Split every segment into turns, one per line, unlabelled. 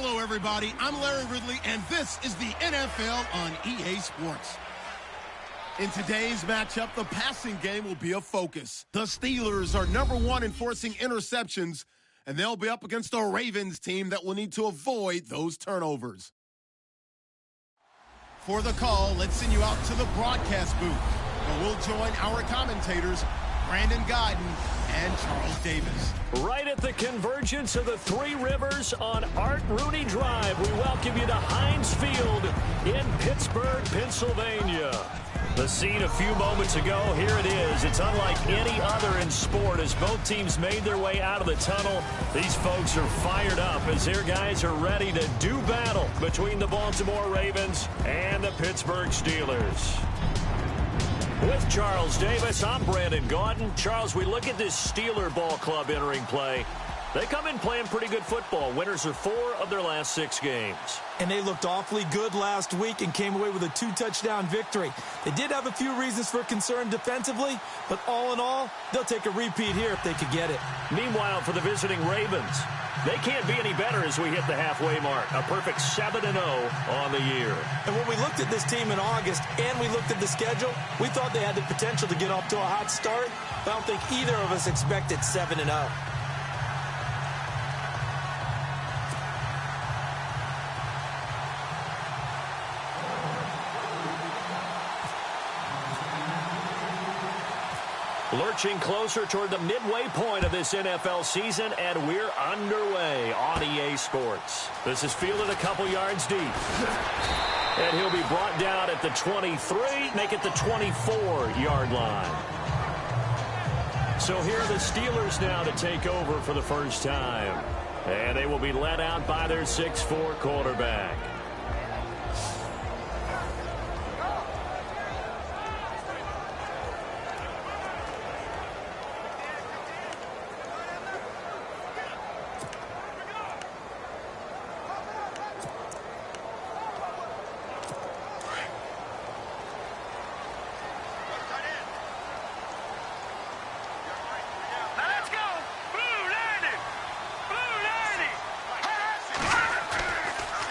Hello, everybody. I'm Larry Ridley, and this is the NFL on EA Sports. In today's matchup, the passing game will be a focus. The Steelers are #1 in forcing interceptions, and they'll be up against a Ravens team that will need to avoid those turnovers. For the call, let's send you out to the broadcast booth, where we'll join our commentators, Brandon Godden and Charles Davis.
Right at the convergence of the Three Rivers on Art Rooney Drive, we welcome you to Heinz Field in Pittsburgh, Pennsylvania. The scene a few moments ago, here it is. It's unlike any other in sport as both teams made their way out of the tunnel. These folks are fired up as their guys are ready to do battle between the Baltimore Ravens and the Pittsburgh Steelers. With Charles Davis, I'm Brandon Gaudin. Charles, we look at this Steeler ball club entering play. They come in playing pretty good football. Winners are 4 of their last 6 games.
And they looked awfully good last week and came away with a 2-touchdown victory. They did have a few reasons for concern defensively, but all in all, they'll take a repeat here if they could get it.
Meanwhile, for the visiting Ravens, they can't be any better as we hit the halfway mark. A perfect 7-0 on the year.
And when we looked at this team in August and we looked at the schedule, we thought they had the potential to get off to a hot start. But I don't think either of us expected 7-0.
Lurching closer toward the midway point of this NFL season, and we're underway on EA Sports. This is fielded a couple yards deep. And he'll be brought down at the 23, make it the 24-yard line. So here are the Steelers now to take over for the first time. And they will be led out by their 6'4" quarterback.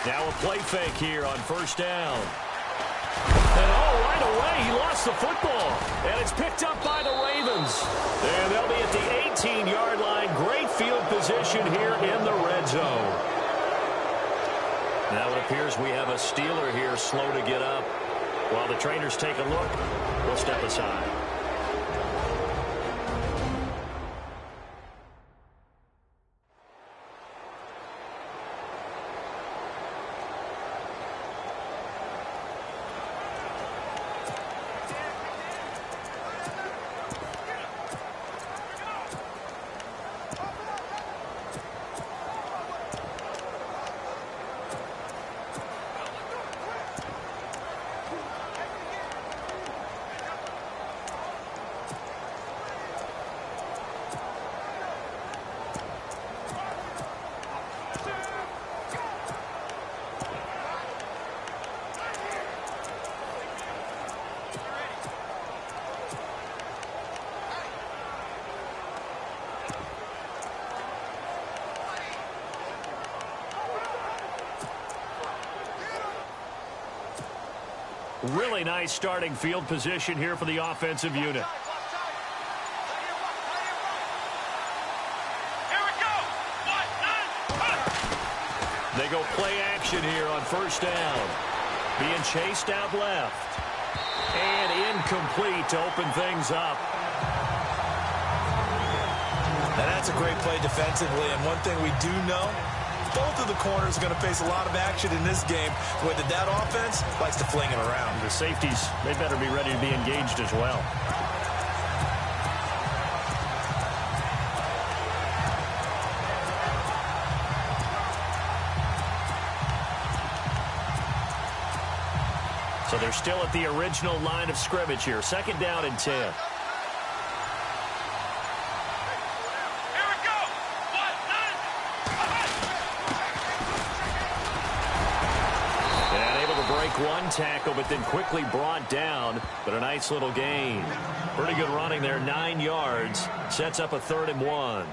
Now a play fake here on first down. And right away, he lost the football. And it's picked up by the Ravens. And they'll be at the 18-yard line. Great field position here in the red zone. Now it appears we have a Steeler here slow to get up. While the trainers take a look, we'll step aside. Really nice starting field position here for the offensive unit. They go play action here on first down. Being chased out left. And incomplete to open things up.
And that's a great play defensively. And one thing we do know, both of the corners are going to face a lot of action in this game. The way that offense likes to fling it around.
The safeties, they better be ready to be engaged as well. So they're still at the original line of scrimmage here. 2nd down and 10. One tackle, but then quickly brought down, but a nice little gain. Pretty good running there, 9 yards. Sets up a 3rd and 1.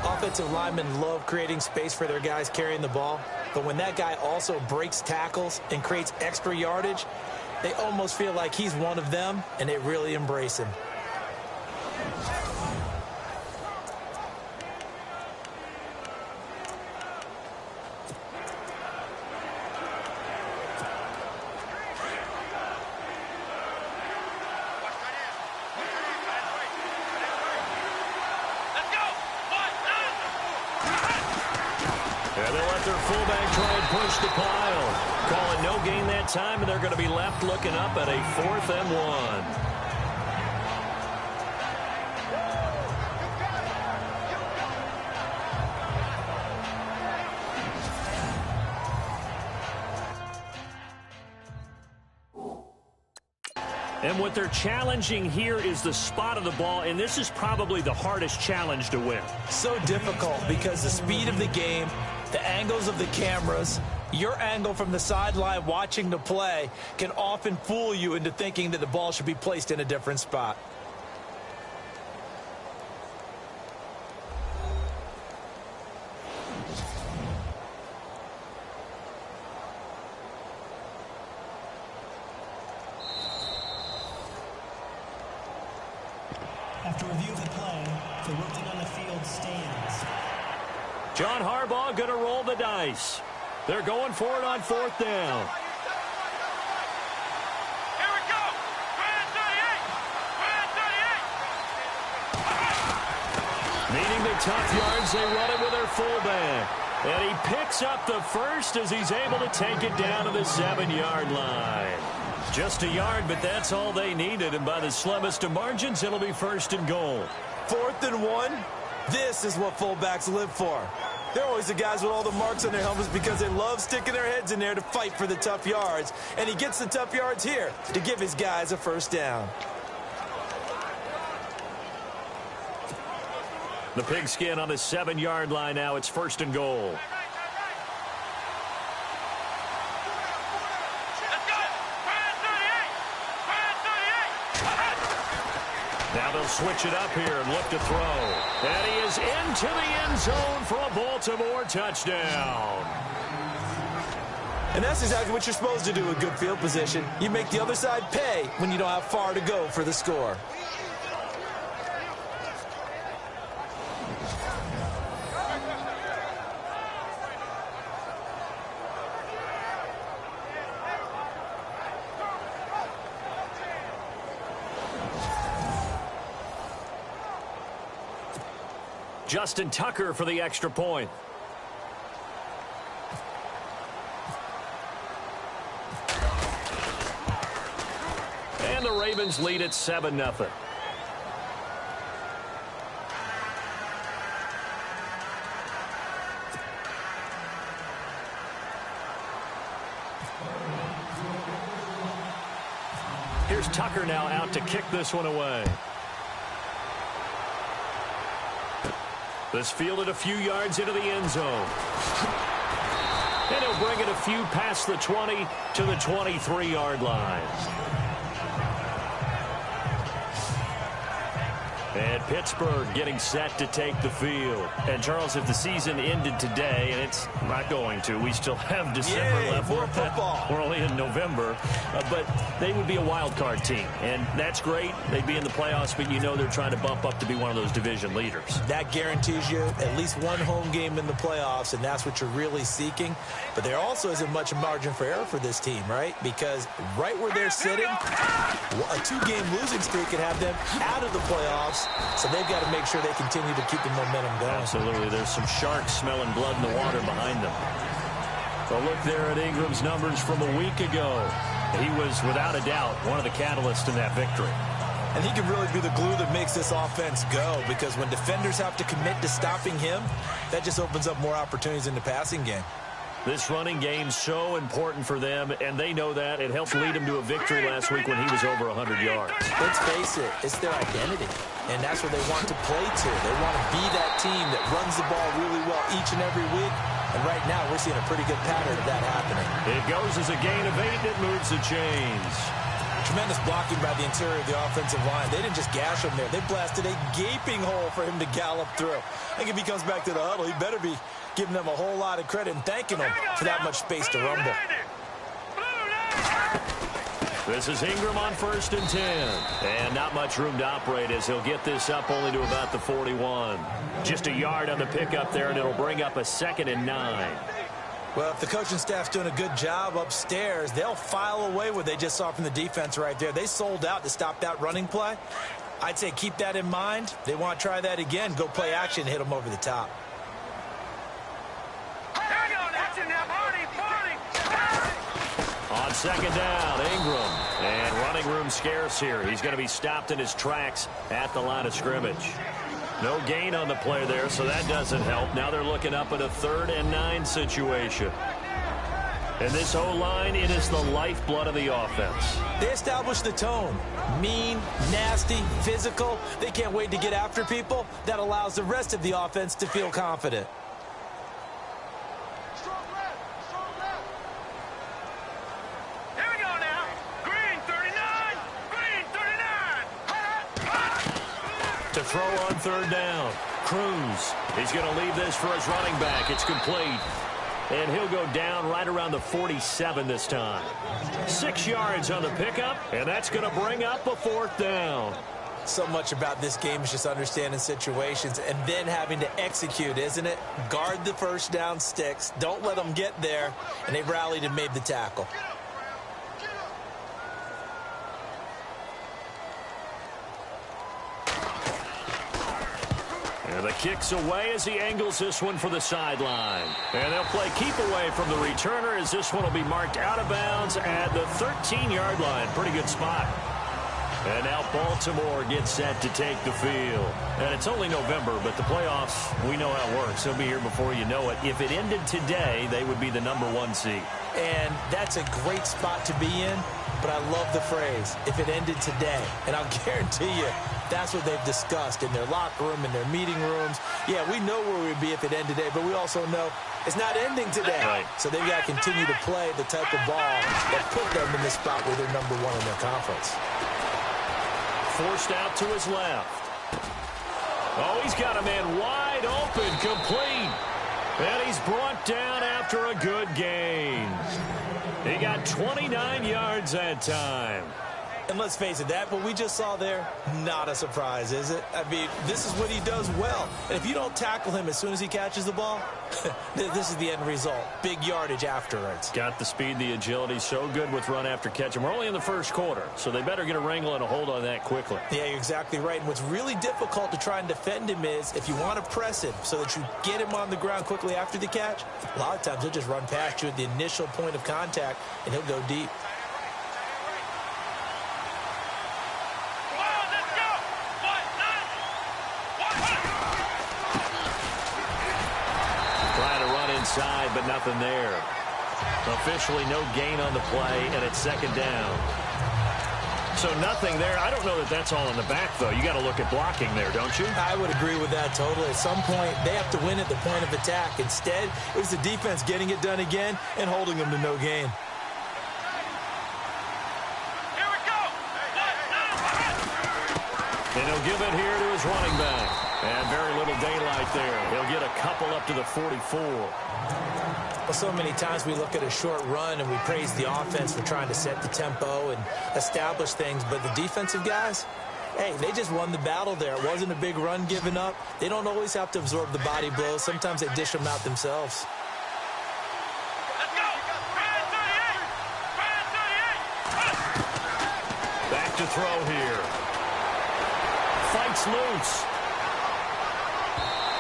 Offensive linemen love creating space for their guys carrying the ball, but when that guy also breaks tackles and creates extra yardage, they almost feel like he's one of them, and they really embrace him.
And they let their fullback try and push the pile. Calling no gain that time, and they're going to be left looking up at a 4th and 1. And what they're challenging here is the spot of the ball, and this is probably the hardest challenge to win.
So difficult because the speed of the game, the angles of the cameras, your angle from the sideline watching the play can often fool you into thinking that the ball should be placed in a different spot.
After review of the play, the ruling on the field stands.
John Harbaugh going to roll the dice. They're going for it on 4th down.
Here we go. Brand 38.
Needing the tough yards, they run it with their fullback. And he picks up the first as he's able to take it down to the 7-yard line. Just a yard, but that's all they needed. And by the slimmest of margins, it'll be 1st and goal.
4th and 1, this is what fullbacks live for. They're always the guys with all the marks on their helmets because they love sticking their heads in there to fight for the tough yards. And he gets the tough yards here to give his guys a 1st down.
The pigskin on the 7-yard line now. It's 1st and goal. Now they'll switch it up here and look to throw. And he is into the end zone for a Baltimore touchdown.
And that's exactly what you're supposed to do with good field position. You make the other side pay when you don't have far to go for the score.
Justin Tucker for the extra point. And the Ravens lead at 7-0. Here's Tucker now out to kick this one away. This fielded a few yards into the end zone. And he'll bring it a few past the 20 to the 23-yard line. And Pittsburgh getting set to take the field. And, Charles, if the season ended today, and it's not going to, we still have December left.
More football.
We're only in November. But they would be a wild card team. And that's great. They'd be in the playoffs, but you know they're trying to bump up to be one of those division leaders.
That guarantees you at least one home game in the playoffs, and that's what you're really seeking. But there also isn't much margin for error for this team, right? Because right where they're sitting, a 2-game losing streak could have them out of the playoffs. So they've got to make sure they continue to keep the momentum going.
Absolutely. There's some sharks smelling blood in the water behind them. But look there at Ingram's numbers from a week ago. He was, without a doubt, one of the catalysts in that victory.
And he can really be the glue that makes this offense go, because when defenders have to commit to stopping him, that just opens up more opportunities in the passing game.
This running game's so important for them, and they know that. It helped lead them to a victory last week when he was over 100 yards.
Let's face it, it's their identity, and that's what they want to play to. They want to be that team that runs the ball really well each and every week, and right now we're seeing a pretty good pattern of that happening.
It goes as a gain of 8, and it moves the chains.
Tremendous blocking by the interior of the offensive line. They didn't just gash him there. They blasted a gaping hole for him to gallop through. I think if he comes back to the huddle, he better be giving them a whole lot of credit and thanking them for that much space to rumble.
This is Ingram on 1st and 10. And not much room to operate as he'll get this up only to about the 41. Just a yard on the pickup there, and it'll bring up a 2nd and 9.
Well, if the coaching staff's doing a good job upstairs, they'll file away what they just saw from the defense right there. They sold out to stop that running play. I'd say keep that in mind. They want to try that again. Go play action, hit them over the top.
On 2nd down, Ingram. And running room scarce here. He's going to be stopped in his tracks at the line of scrimmage. No gain on the play there, so that doesn't help. Now they're looking up at a 3rd and 9 situation. And this O-line, it is the lifeblood of the offense.
They establish the tone. Mean, nasty, physical. They can't wait to get after people. That allows the rest of the offense to feel confident.
To throw on 3rd down. Cruz. He's going to leave this for his running back. It's complete. And he'll go down right around the 47 this time. 6 yards on the pickup, and that's going to bring up a 4th down.
So much about this game is just understanding situations and then having to execute, isn't it? Guard the first down sticks. Don't let them get there. And they rallied and made the tackle.
And the kick's away as he angles this one for the sideline. And they'll play keep away from the returner as this one will be marked out of bounds at the 13-yard line. Pretty good spot. And now Baltimore gets set to take the field. And it's only November, but the playoffs, we know how it works. They'll be here before you know it. If it ended today, they would be the #1 seed.
And that's a great spot to be in, but I love the phrase, if it ended today. And I'll guarantee you, that's what they've discussed in their locker room, in their meeting rooms. Yeah, we know where we'd be if it ended today, but we also know it's not ending today.
Right.
So they've got to continue to play the type of ball that put them in the spot where they're #1 in their conference.
Forced out to his left. Oh, he's got a man wide open, complete. And he's brought down after a good gain. He got 29 yards that time.
And let's face it, that what we just saw there, not a surprise, is it? I mean, this is what he does well. And if you don't tackle him as soon as he catches the ball, this is the end result. Big yardage afterwards.
Got the speed, the agility, so good with run after catch. And we're only in the first quarter, so they better get a wrangle and a hold on that quickly.
Yeah, you're exactly right. And what's really difficult to try and defend him is if you want to press him so that you get him on the ground quickly after the catch, a lot of times he'll just run past you at the initial point of contact, and he'll go deep.
Inside, but nothing there. Officially no gain on the play, and it's 2nd down. So nothing there. I don't know that that's all in the back, though. You got to look at blocking there, don't you?
I would agree with that totally. At some point, they have to win at the point of attack. Instead, it was the defense getting it done again and holding them to no gain.
Here we go.
And he'll give it here to his running back. And very little daylight there. He'll get a couple up to the 44.
Well, so many times we look at a short run and we praise the offense for trying to set the tempo and establish things. But the defensive guys, hey, they just won the battle there. It wasn't a big run given up. They don't always have to absorb the body blows. Sometimes they dish them out themselves.
Let's go. Brand 38.
Back to throw here. Fights loose.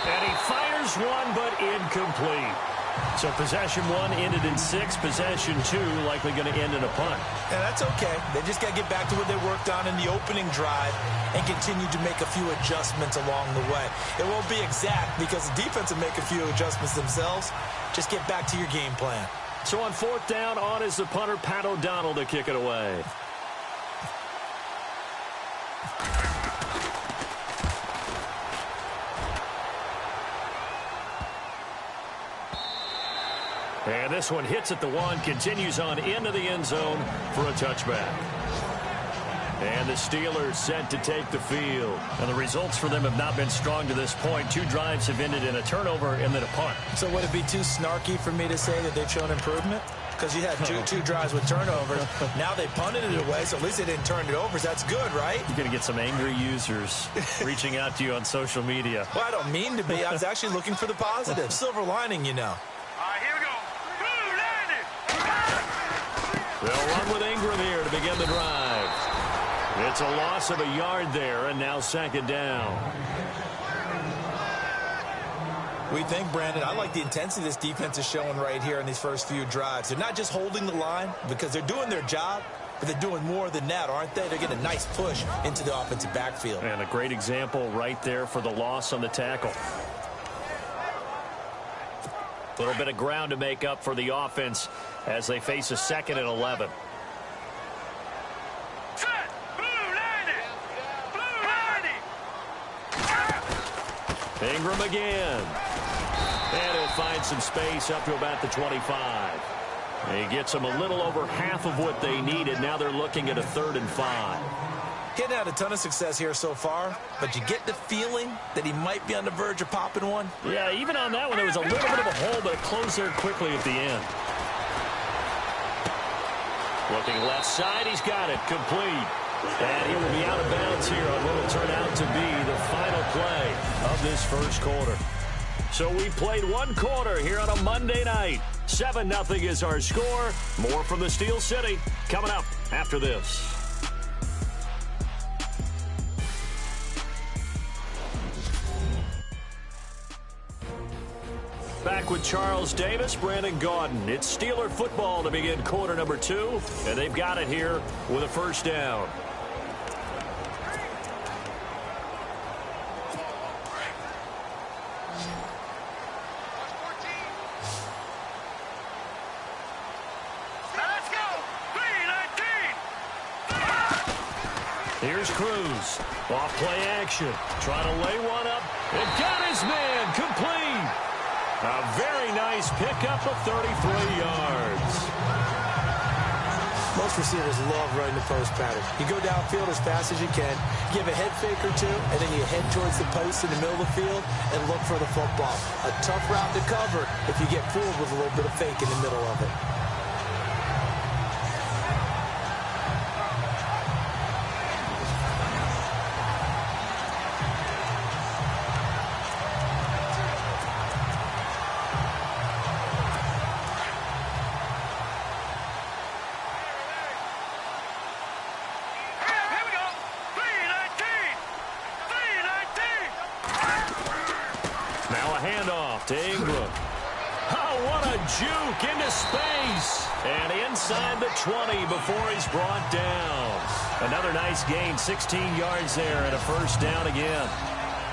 And he fires one, but incomplete. So possession 1 ended in 6. Possession 2 likely going to end in a punt.
And that's okay. They just got to get back to what they worked on in the opening drive and continue to make a few adjustments along the way. It won't be exact because the defense will make a few adjustments themselves. Just get back to your game plan.
So on 4th down, on is the punter, Pat O'Donnell, to kick it away. And this one hits at the 1, continues on into the end zone for a touchback. And the Steelers set to take the field. And the results for them have not been strong to this point. 2 drives have ended in a turnover and then a punt.
So would it be too snarky for me to say that they've shown improvement? Because you had two drives with turnovers. Now they punted it away, so at least they didn't turn it over. So that's good, right?
You're going to get some angry users reaching out to you on social media.
Well, I don't mean to be. I was actually looking for the positive. Silver lining, you know.
All right, here we go.
They'll run with Ingram here to begin the drive. It's a loss of a yard there, and now second down.
We think, Brandon, I like the intensity this defense is showing right here in these first few drives. They're not just holding the line because they're doing their job, but they're doing more than that, aren't they? They're getting a nice push into the offensive backfield.
And a great example right there for the loss on the tackle. A little bit of ground to make up for the offense as they face a 2nd and 11. Ingram again. And he'll find some space up to about the 25. He gets them a little over half of what they needed. Now they're looking at a 3rd and 5.
He hadn't had a ton of success here so far, but you get the feeling that he might be on the verge of popping one.
Yeah, even on that one, there was a little bit of a hole, but it closed there quickly at the end. Looking left side, he's got it, complete. And he will be out of bounds here on what will turn out to be the final play of this first quarter. So we played 1 quarter here on a Monday night. 7-0 is our score. More from the Steel City coming up after this. Back with Charles Davis, Brandon Gaudin. It's Steeler football to begin quarter number 2, and they've got it here with a first down. Here's Cruz. Off play action. Trying to lay one up. And got his man. Complete. A very nice pickup of 33 yards.
Most receivers love running the post pattern. You go downfield as fast as you can, give a head fake or two, and then you head towards the post in the middle of the field and look for the football. A tough route to cover if you get fooled with a little bit of fake in the middle of it.
To Ingram. Oh, what a juke into space. And inside the 20 before he's brought down. Another nice gain, 16 yards there and a first down again.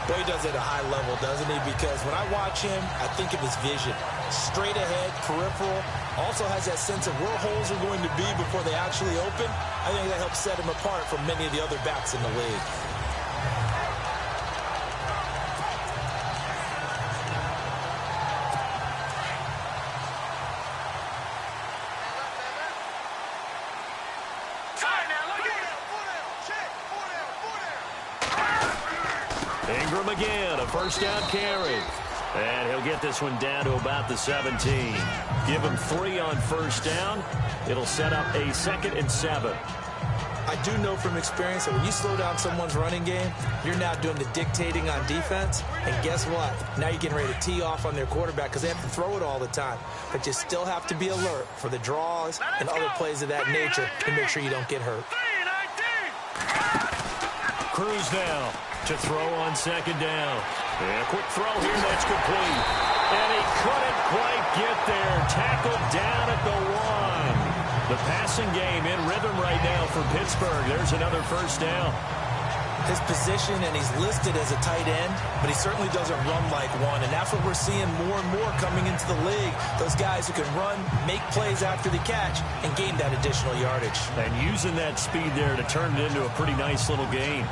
Well, he does it at a high level, doesn't he? Because when I watch him, I think of his vision. Straight ahead, peripheral. Also has that sense of where holes are going to be before they actually open. I think that helps set him apart from many of the other backs in the league.
Ingram again, a first down carry. And he'll get this one down to about the 17. Give him 3 on first down. It'll set up a 2nd and 7.
I do know from experience that when you slow down someone's running game, you're now doing the dictating on defense. And guess what? Now you're getting ready to tee off on their quarterback because they have to throw it all the time. But you still have to be alert for the draws and other plays of that nature to make sure you don't get hurt.
Cruz now to throw on second down. And a quick throw here, that's complete. And he couldn't quite get there. Tackled down at the 1. The passing game in rhythm right now for Pittsburgh. There's another first down.
His position, and he's listed as a tight end, but he certainly doesn't run like one. And that's what we're seeing more and more coming into the league. Those guys who can run, make plays after the catch, and gain that additional yardage.
And using that speed there to turn it into a pretty nice little gain.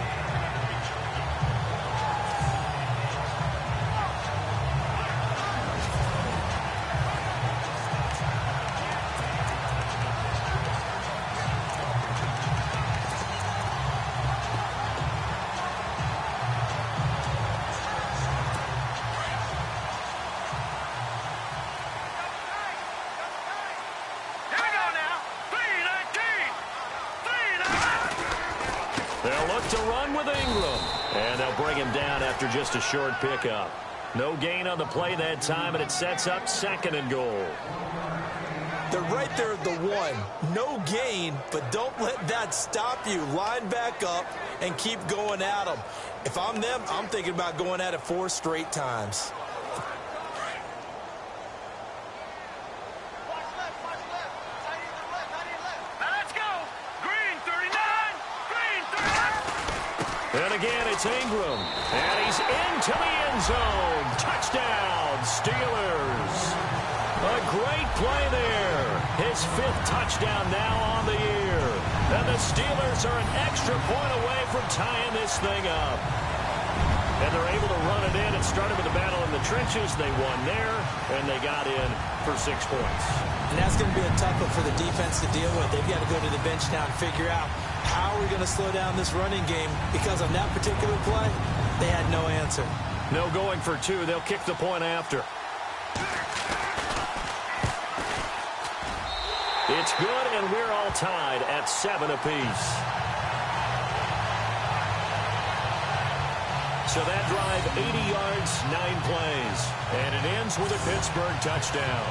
They'll look to run with Ingram. And they'll bring him down after just a short pickup. No gain on the play that time, and it sets up 2nd and goal.
They're right there at the 1. No gain, but don't let that stop you. Line back up and keep going at them. If I'm them, I'm thinking about going at it 4 straight times.
And again, it's Ingram. And he's into the end zone. Touchdown, Steelers. A great play there. His 5th touchdown now on the year. And the Steelers are an extra point away from tying this thing up. And they're able to run it in. It started with a battle in the trenches. They won there, and they got in for 6 points.
And that's going to be a tough one for the defense to deal with. They've got to go to the bench now and figure out how are we going to slow down this running game, because on that particular play, they had no answer.
No going for 2. They'll kick the point after. It's good, and we're all tied at 7 apiece. So that drive, 80 yards, 9 plays. And it ends with a Pittsburgh touchdown.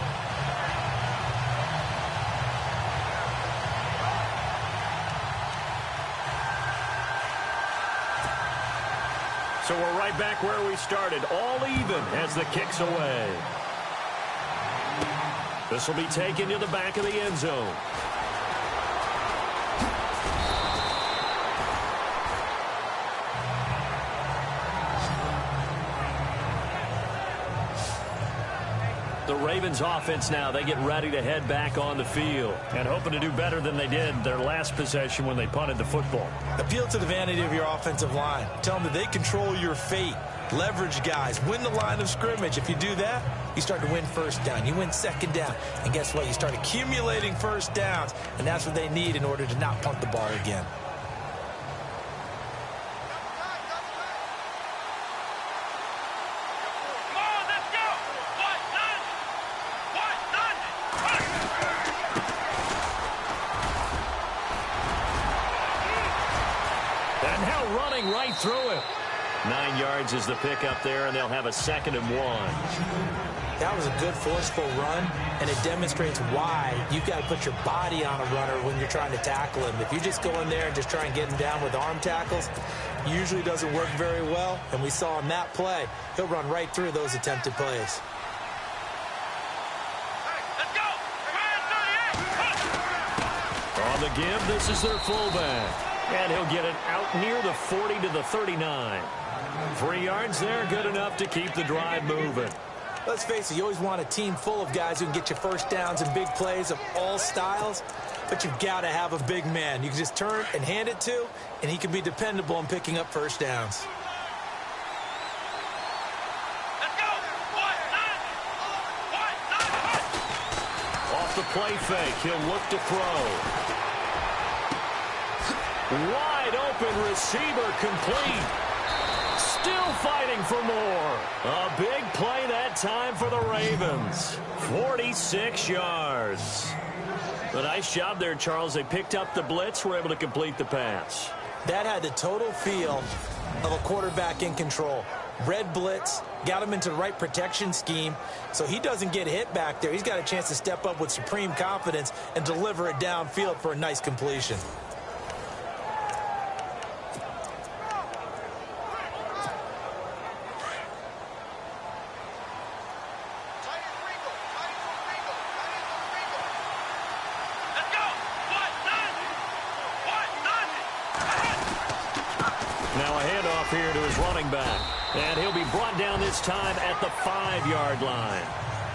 So we're right back where we started, all even as the kick's away. This will be taken to the back of the end zone. The Ravens offense now, they get ready to head back on the field and hoping to do better than they did their last possession when they punted the football.
Appeal to the vanity of your offensive line. Tell them that they control your fate. Leverage guys. Win the line of scrimmage. If you do that, you start to win 1st down. You win 2nd down. And guess what? You start accumulating 1st downs. And that's what they need in order to not punt the ball again.
And now running right through it. 9 yards is the pickup there, and they'll have a 2nd and 1.
That was a good forceful run, and it demonstrates why you've got to put your body on a runner when you're trying to tackle him. If you just go in there and just try and get him down with arm tackles, usually doesn't work very well. And we saw on that play, he'll run right through those attempted plays.
On the give, this is their fullback. And he'll get it out near the 40 to the 39. 3 yards there, good enough to keep the drive moving.
Let's face it, you always want a team full of guys who can get you 1st downs and big plays of all styles, but you've got to have a big man you can just turn and hand it to, and he can be dependable in picking up 1st downs.
Off the play fake, he'll look to throw. Wide open receiver complete. Still fighting for more. A big play that time for the Ravens. 46 yards. A nice job there, Charles. They picked up the blitz, were able to complete the pass.
That had the total feel of a quarterback in control. Red blitz, got him into the right protection scheme, so he doesn't get hit back there. He's got a chance to step up with supreme confidence and deliver it downfield for a nice completion.
Now a handoff here to his running back. And he'll be brought down this time at the 5-yard line.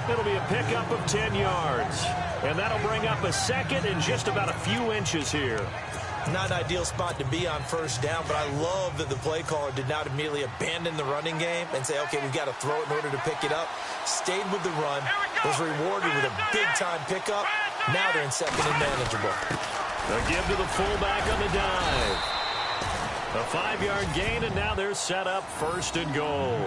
It'll be a pickup of 10 yards. And that'll bring up a 2nd and just about a few inches here.
Not an ideal spot to be on 1st down, but I love that the play caller did not immediately abandon the running game and say, okay, we've got to throw it in order to pick it up. Stayed with the run, was rewarded with a big-time pickup. Now they're in 2nd and manageable.
A give to the fullback on the dive. A 5-yard gain, and now they're set up 1st and goal.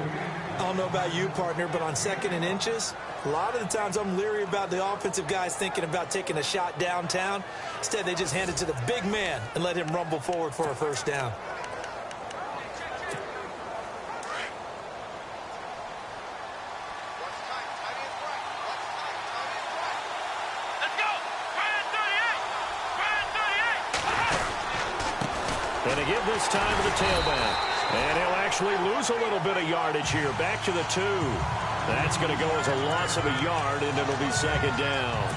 I don't know about you, partner, but on 2nd and inches, A lot of the times I'm leery about the offensive guys thinking about taking a shot downtown. Instead, they just hand it to the big man and let him rumble forward for a first down.
And they give this time to the tailback. And he'll actually lose a little bit of yardage here. Back to the 2. That's going to go as a loss of a yard, and it'll be second down.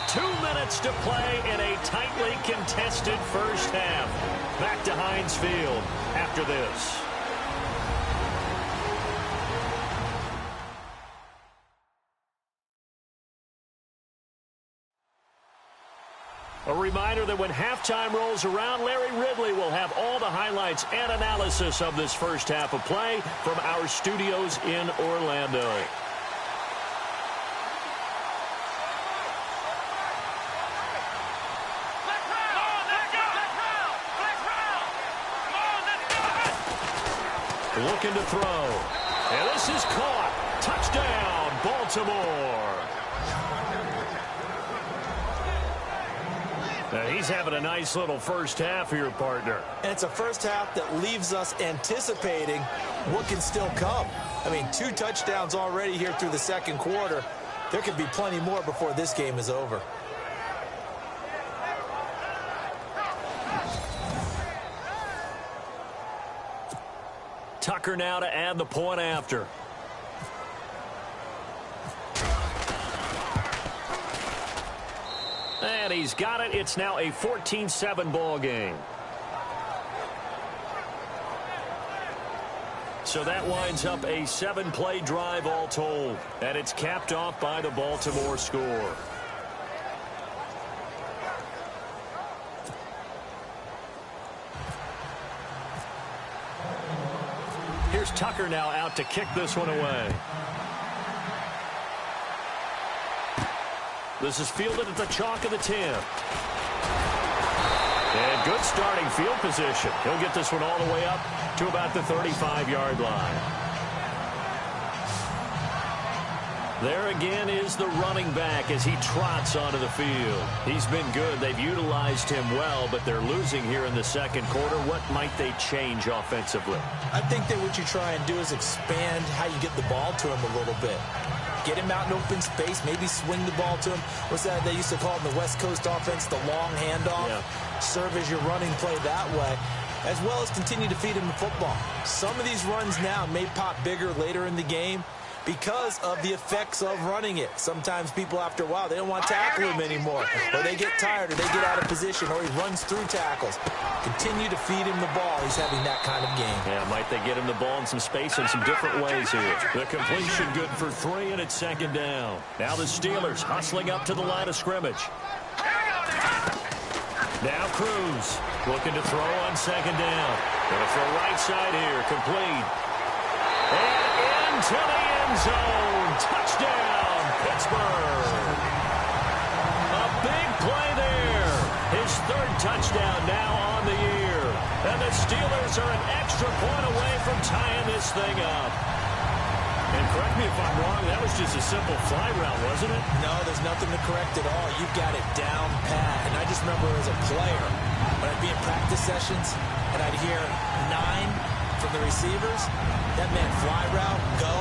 2 minutes to play in a tightly contested first half. Back to Heinz Field after this. A reminder that when halftime rolls around, Larry Ridley will have all the highlights and analysis of this first half of play from our studios in Orlando. Looking to throw. And this is caught. Touchdown, Baltimore. He's having a nice little first half here, partner.
And it's a first half that leaves us anticipating what can still come. I mean, 2 touchdowns already here through the second quarter. There could be plenty more before this game is over.
Tucker now to add the point after. And he's got it. It's now a 14-7 ball game. So that winds up a 7-play drive all told. And it's capped off by the Baltimore score. Here's Tucker now out to kick this one away. This is fielded at the chalk of the 10. And good starting field position. He'll get this one all the way up to about the 35-yard line. There again is the running back as he trots onto the field. He's been good. They've utilized him well, but they're losing here in the second quarter. What might they change offensively?
I think that what you try and do is expand how you get the ball to him a little bit. Get him out in open space, maybe swing the ball to him. What's that they used to call in the West Coast offense, the long handoff? Yeah. Serve as your running play that way, as well as continue to feed him the football. Some of these runs now may pop bigger later in the game because of the effects of running it. Sometimes people, after a while, they don't want to tackle him anymore, or they get tired, or they get out of position, or he runs through tackles. Continue to feed him the ball. He's having that kind of game.
Yeah, might they get him the ball in some space in some different ways here. The completion good for 3, and it's second down. Now the Steelers hustling up to the line of scrimmage. Now Cruz looking to throw on second down. Going to throw right side here, complete. And into the end zone. Touchdown, Pittsburgh. A big play there. His 3rd touchdown now on the year. And the Steelers are an extra point away from tying this thing up. And correct me if I'm wrong, that was just a simple fly route, wasn't it?
No, there's nothing to correct at all. You've got it down pat. And I just remember as a player, when I'd be in practice sessions, and I'd hear 9 from the receivers, that meant fly route, go,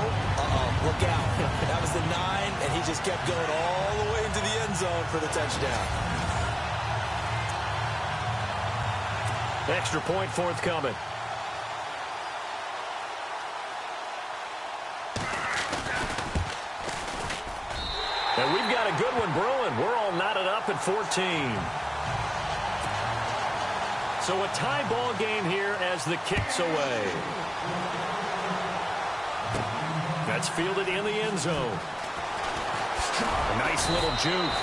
look out. That was the 9, and he just kept going all the way into the end zone for the touchdown.
Extra point forthcoming. And we've got a good one brewing. We're all knotted up at 14. So a tie ball game here as the kick's away. That's fielded in the end zone. A nice little juke.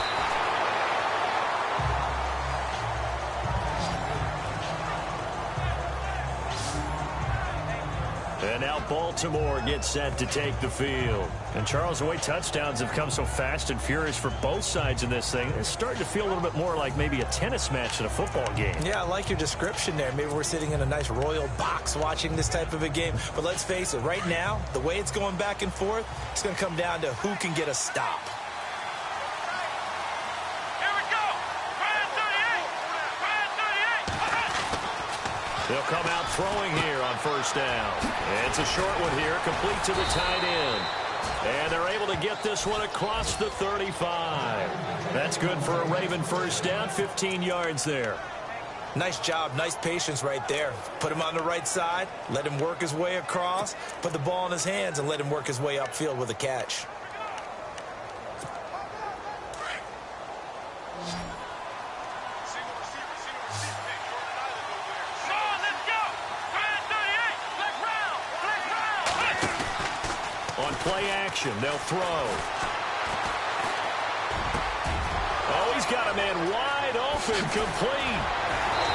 And now Baltimore gets set to take the field. And Charles, the way touchdowns have come so fast and furious for both sides in this thing, it's starting to feel a little bit more like maybe a tennis match in a football game.
Yeah, I like your description there. Maybe we're sitting in a nice royal box watching this type of a game. But let's face it, right now, the way it's going back and forth, it's going to come down to who can get a stop.
They'll come out throwing here on first down. It's a short one here, complete to the tight end. And they're able to get this one across the 35. That's good for a Raven first down, 15 yards there.
Nice job, nice patience right there. Put him on the right side, let him work his way across, put the ball in his hands, and let him work his way upfield with a catch.
Play action, they'll throw. Oh, he's got a man wide open, complete.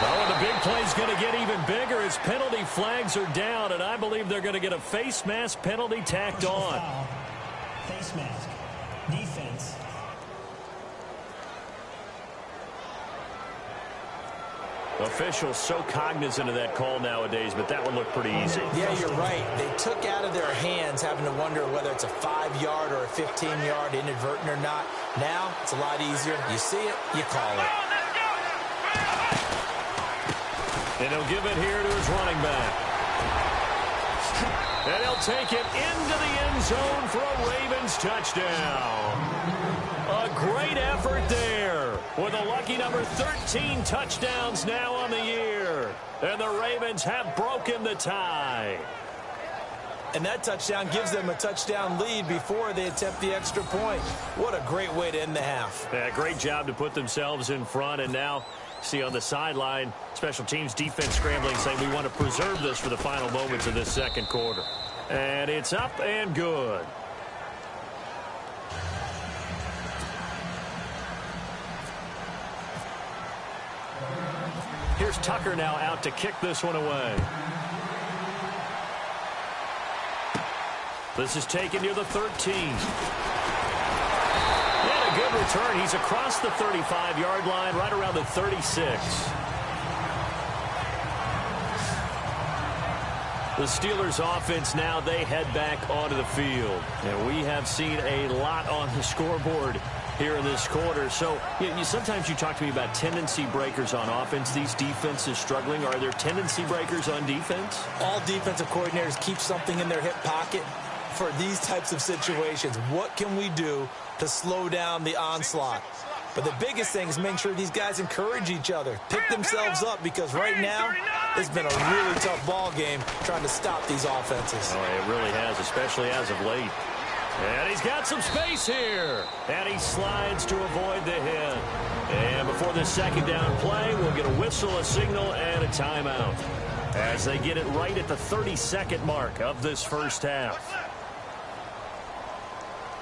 Oh, and the big play's going to get even bigger as penalty flags are down, and I believe they're going to get a face mask penalty tacked on.
Foul. Face mask. Defense.
Officials so cognizant of that call nowadays, but that one looked pretty easy.
Yeah, you're right. They took out of their hands having to wonder whether it's a 5-yard or a 15-yard inadvertent or not. Now, it's a lot easier. You see it, you call it.
And he'll give it here to his running back. And he'll take it into the end zone for a Ravens touchdown. A great effort there with a lucky number 13 touchdowns now on the year. And the Ravens have broken the tie.
And that touchdown gives them a touchdown lead before they attempt the extra point. What a great way to end the half.
Yeah, great job to put themselves in front. And now, see on the sideline, special teams defense scrambling, saying we want to preserve this for the final moments of this second quarter. And it's up and good. Here's Tucker now out to kick this one away. This is taken near the 13. And a good return. He's across the 35-yard line, right around the 36. The Steelers offense now, they head back onto the field. And we have seen a lot on the scoreboard here in this quarter. So sometimes you talk to me about tendency breakers on offense. These defenses struggling. Are there tendency breakers on defense?
All defensive coordinators keep something in their hip pocket for these types of situations. What can we do to slow down the onslaught? But the biggest thing is making sure these guys encourage each other, pick themselves up, because right now it's been a really tough ball game trying to stop these offenses.
Oh, it really has, especially as of late. And he's got some space here. And he slides to avoid the hit. And before this second down play, we'll get a whistle, a signal, and a timeout as they get it right at the 32nd mark of this first half.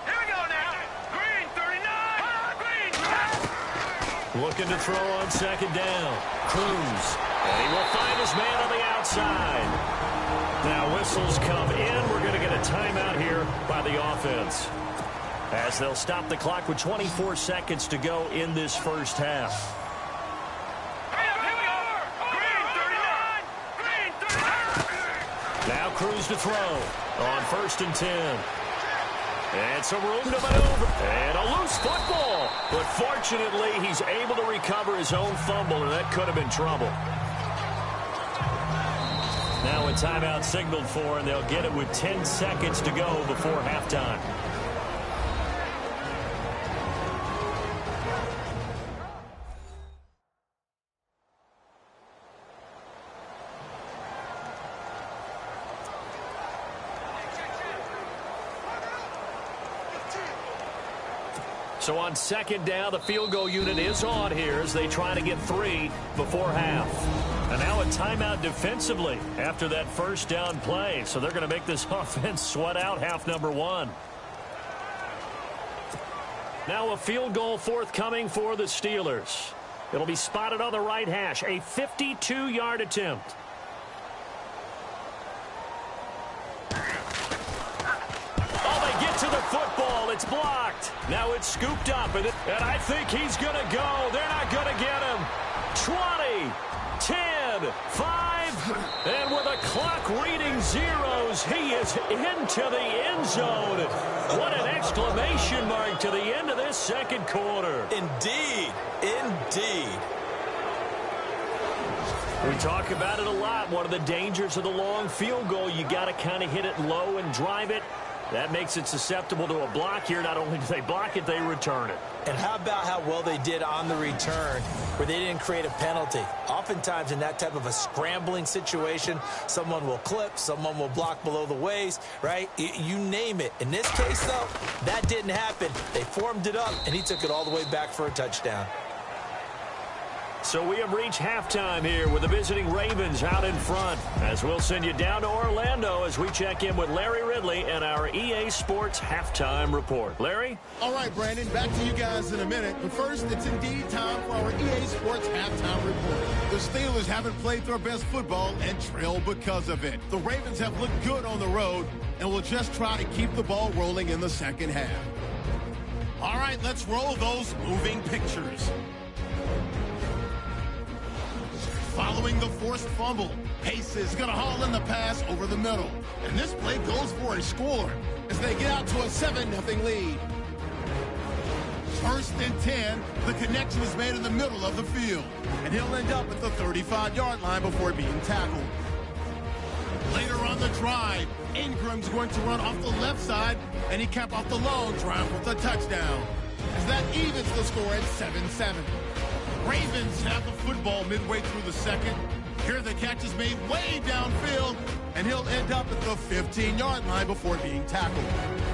Here we go now. Green 39. Green.
Looking to throw on second down. Cruz. And he will find his man on the outside. Now whistles come in. We're going to get a timeout here by the offense, as they'll stop the clock with 24 seconds to go in this first half.
Here we are. Green 39. Green 39.
Now Cruz to throw on 1st and 10. And some room to maneuver. And a loose football. But fortunately, he's able to recover his own fumble, and that could have been trouble. Now a timeout signaled for, and they'll get it with 10 seconds to go before halftime. So on second down, the field goal unit is on here as they try to get 3 before half. And now a timeout defensively after that first down play. So they're going to make this offense sweat out half number 1. Now a field goal forthcoming for the Steelers. It'll be spotted on the right hash. A 52-yard attempt. football. It's blocked. Now it's scooped up, and I think he's going to go. They're not going to get him. 20, 10, 5, and with a clock reading zeros, he is into the end zone. What an exclamation mark to the end of this second quarter.
Indeed. Indeed.
We talk about it a lot. One of the dangers of the long field goal, you got to kind of hit it low and drive it. That makes it susceptible to a block here. Not only do they block it, they return it.
And how about how well they did on the return where they didn't create a penalty? Oftentimes in that type of a scrambling situation, someone will clip, someone will block below the waist, right? You name it. In this case, though, that didn't happen. They formed it up, and he took it all the way back for a touchdown.
So we have reached halftime here with the visiting Ravens out in front. As we'll send you down to Orlando as we check in with Larry Ridley and our EA Sports Halftime Report. Larry?
All right, Brandon, back to you guys in a minute. But first, it's indeed time for our EA Sports Halftime Report. The Steelers haven't played their best football and trail because of it. The Ravens have looked good on the road and will just try to keep the ball rolling in the second half. All right, let's roll those moving pictures. Following the forced fumble, Pace is going to haul in the pass over the middle. And this play goes for a score as they get out to a 7-0 lead. First and 10, the connection is made in the middle of the field. And he'll end up at the 35-yard line before being tackled. Later on the drive, Ingram's going to run off the left side, and he capped off the long drive with a touchdown. As that evens the score at 7-7. Ravens have the football midway through the second. Here the catch is made way downfield, and he'll end up at the 15-yard line before being tackled.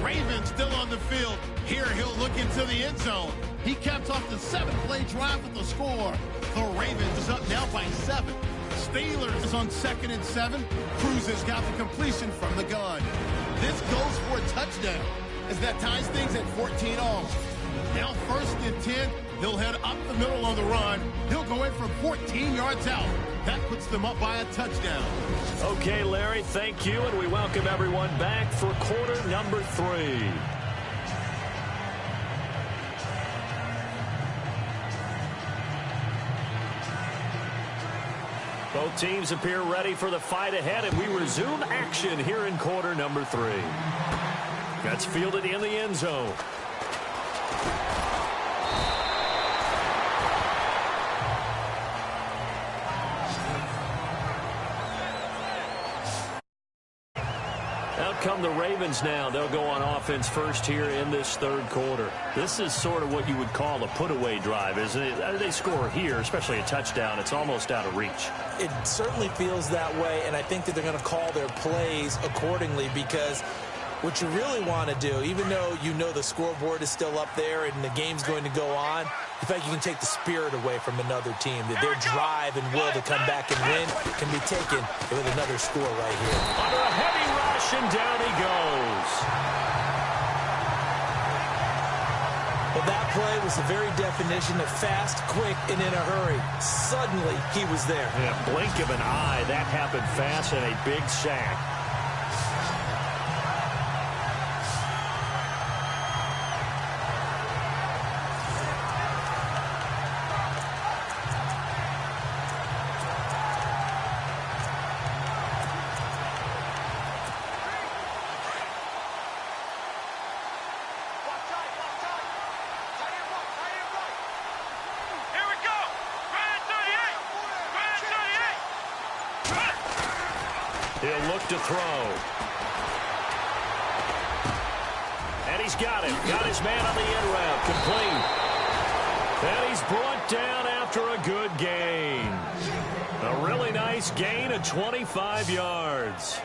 Ravens still on the field. Here he'll look into the end zone. He caps off the 7-play drive with the score. The Ravens is up now by 7. Steelers is on 2nd and 7. Cruz has got the completion from the gun. This goes for a touchdown as that ties things at 14 all. Now 1st and 10. He'll head up the middle on the run. He'll go in from 14 yards out. That puts them up by a touchdown.
Okay, Larry, thank you, and we welcome everyone back for quarter number 3. Both teams appear ready for the fight ahead, and we resume action here in quarter number 3. That's fielded in the end zone. Out come the Ravens now. They'll go on offense first here in this third quarter. This is sort of what you would call a put-away drive, isn't it? They score here, especially a touchdown. It's almost out of reach.
It certainly feels that way, and I think that they're going to call their plays accordingly because what you really want to do, even though you know the scoreboard is still up there and the game's going to go on, in fact, you can take the spirit away from another team. That their drive and will to come back and win can be taken with another score right here.
Under a heavy rush, and down he goes.
Well, that play was the very definition of fast, quick, and in a hurry. Suddenly, he was there.
In a blink of an eye, that happened fast and a big sack. He'll look to throw. And he's got it. Got his man on the end route. Complete. And he's brought down after a good gain. A really nice gain of 25 yards.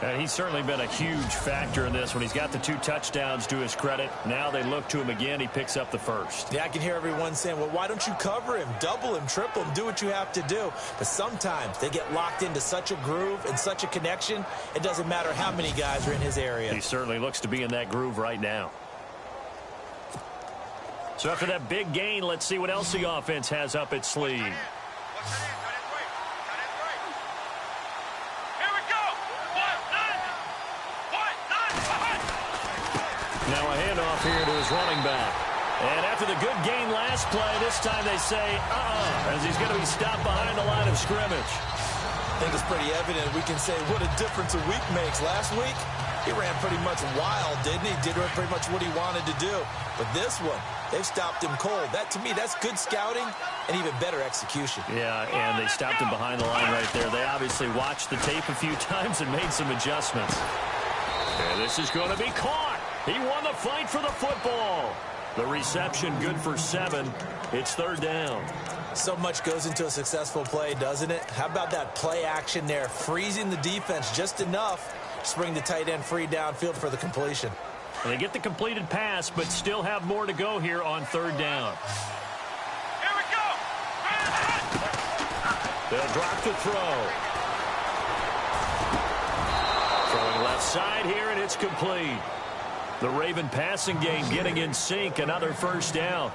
And he's certainly been a huge factor in this when he's got the 2 touchdowns to his credit. Now they look to him again. He picks up the first.
Yeah, I can hear everyone saying, well, why don't you cover him, double him, triple him, do what you have to do. But sometimes they get locked into such a groove and such a connection, it doesn't matter how many guys are in his area.
He certainly looks to be in that groove right now. So after that big gain, let's see what else the offense has up its sleeve. Now a handoff here to his running back. And after the good gain last play, this time they say, as he's going to be stopped behind the line of scrimmage.
I think it's pretty evident. We can say what a difference a week makes. Last week, he ran pretty much wild, didn't he? Did pretty much what he wanted to do. But this one, they've stopped him cold. That, to me, that's good scouting and even better execution.
Yeah, and they stopped him behind the line right there. They obviously watched the tape a few times and made some adjustments. And this is going to be caught. He won the fight for the football. The reception good for 7. It's 3rd down.
So much goes into a successful play, doesn't it? How about that play action there? Freezing the defense just enough to bring the tight end free downfield for the completion.
And they get the completed pass, but still have more to go here on 3rd down.
Here we go.
They'll drop the throw. Throwing left side here, and it's complete. The Raven passing game getting in sync. Another 1st down.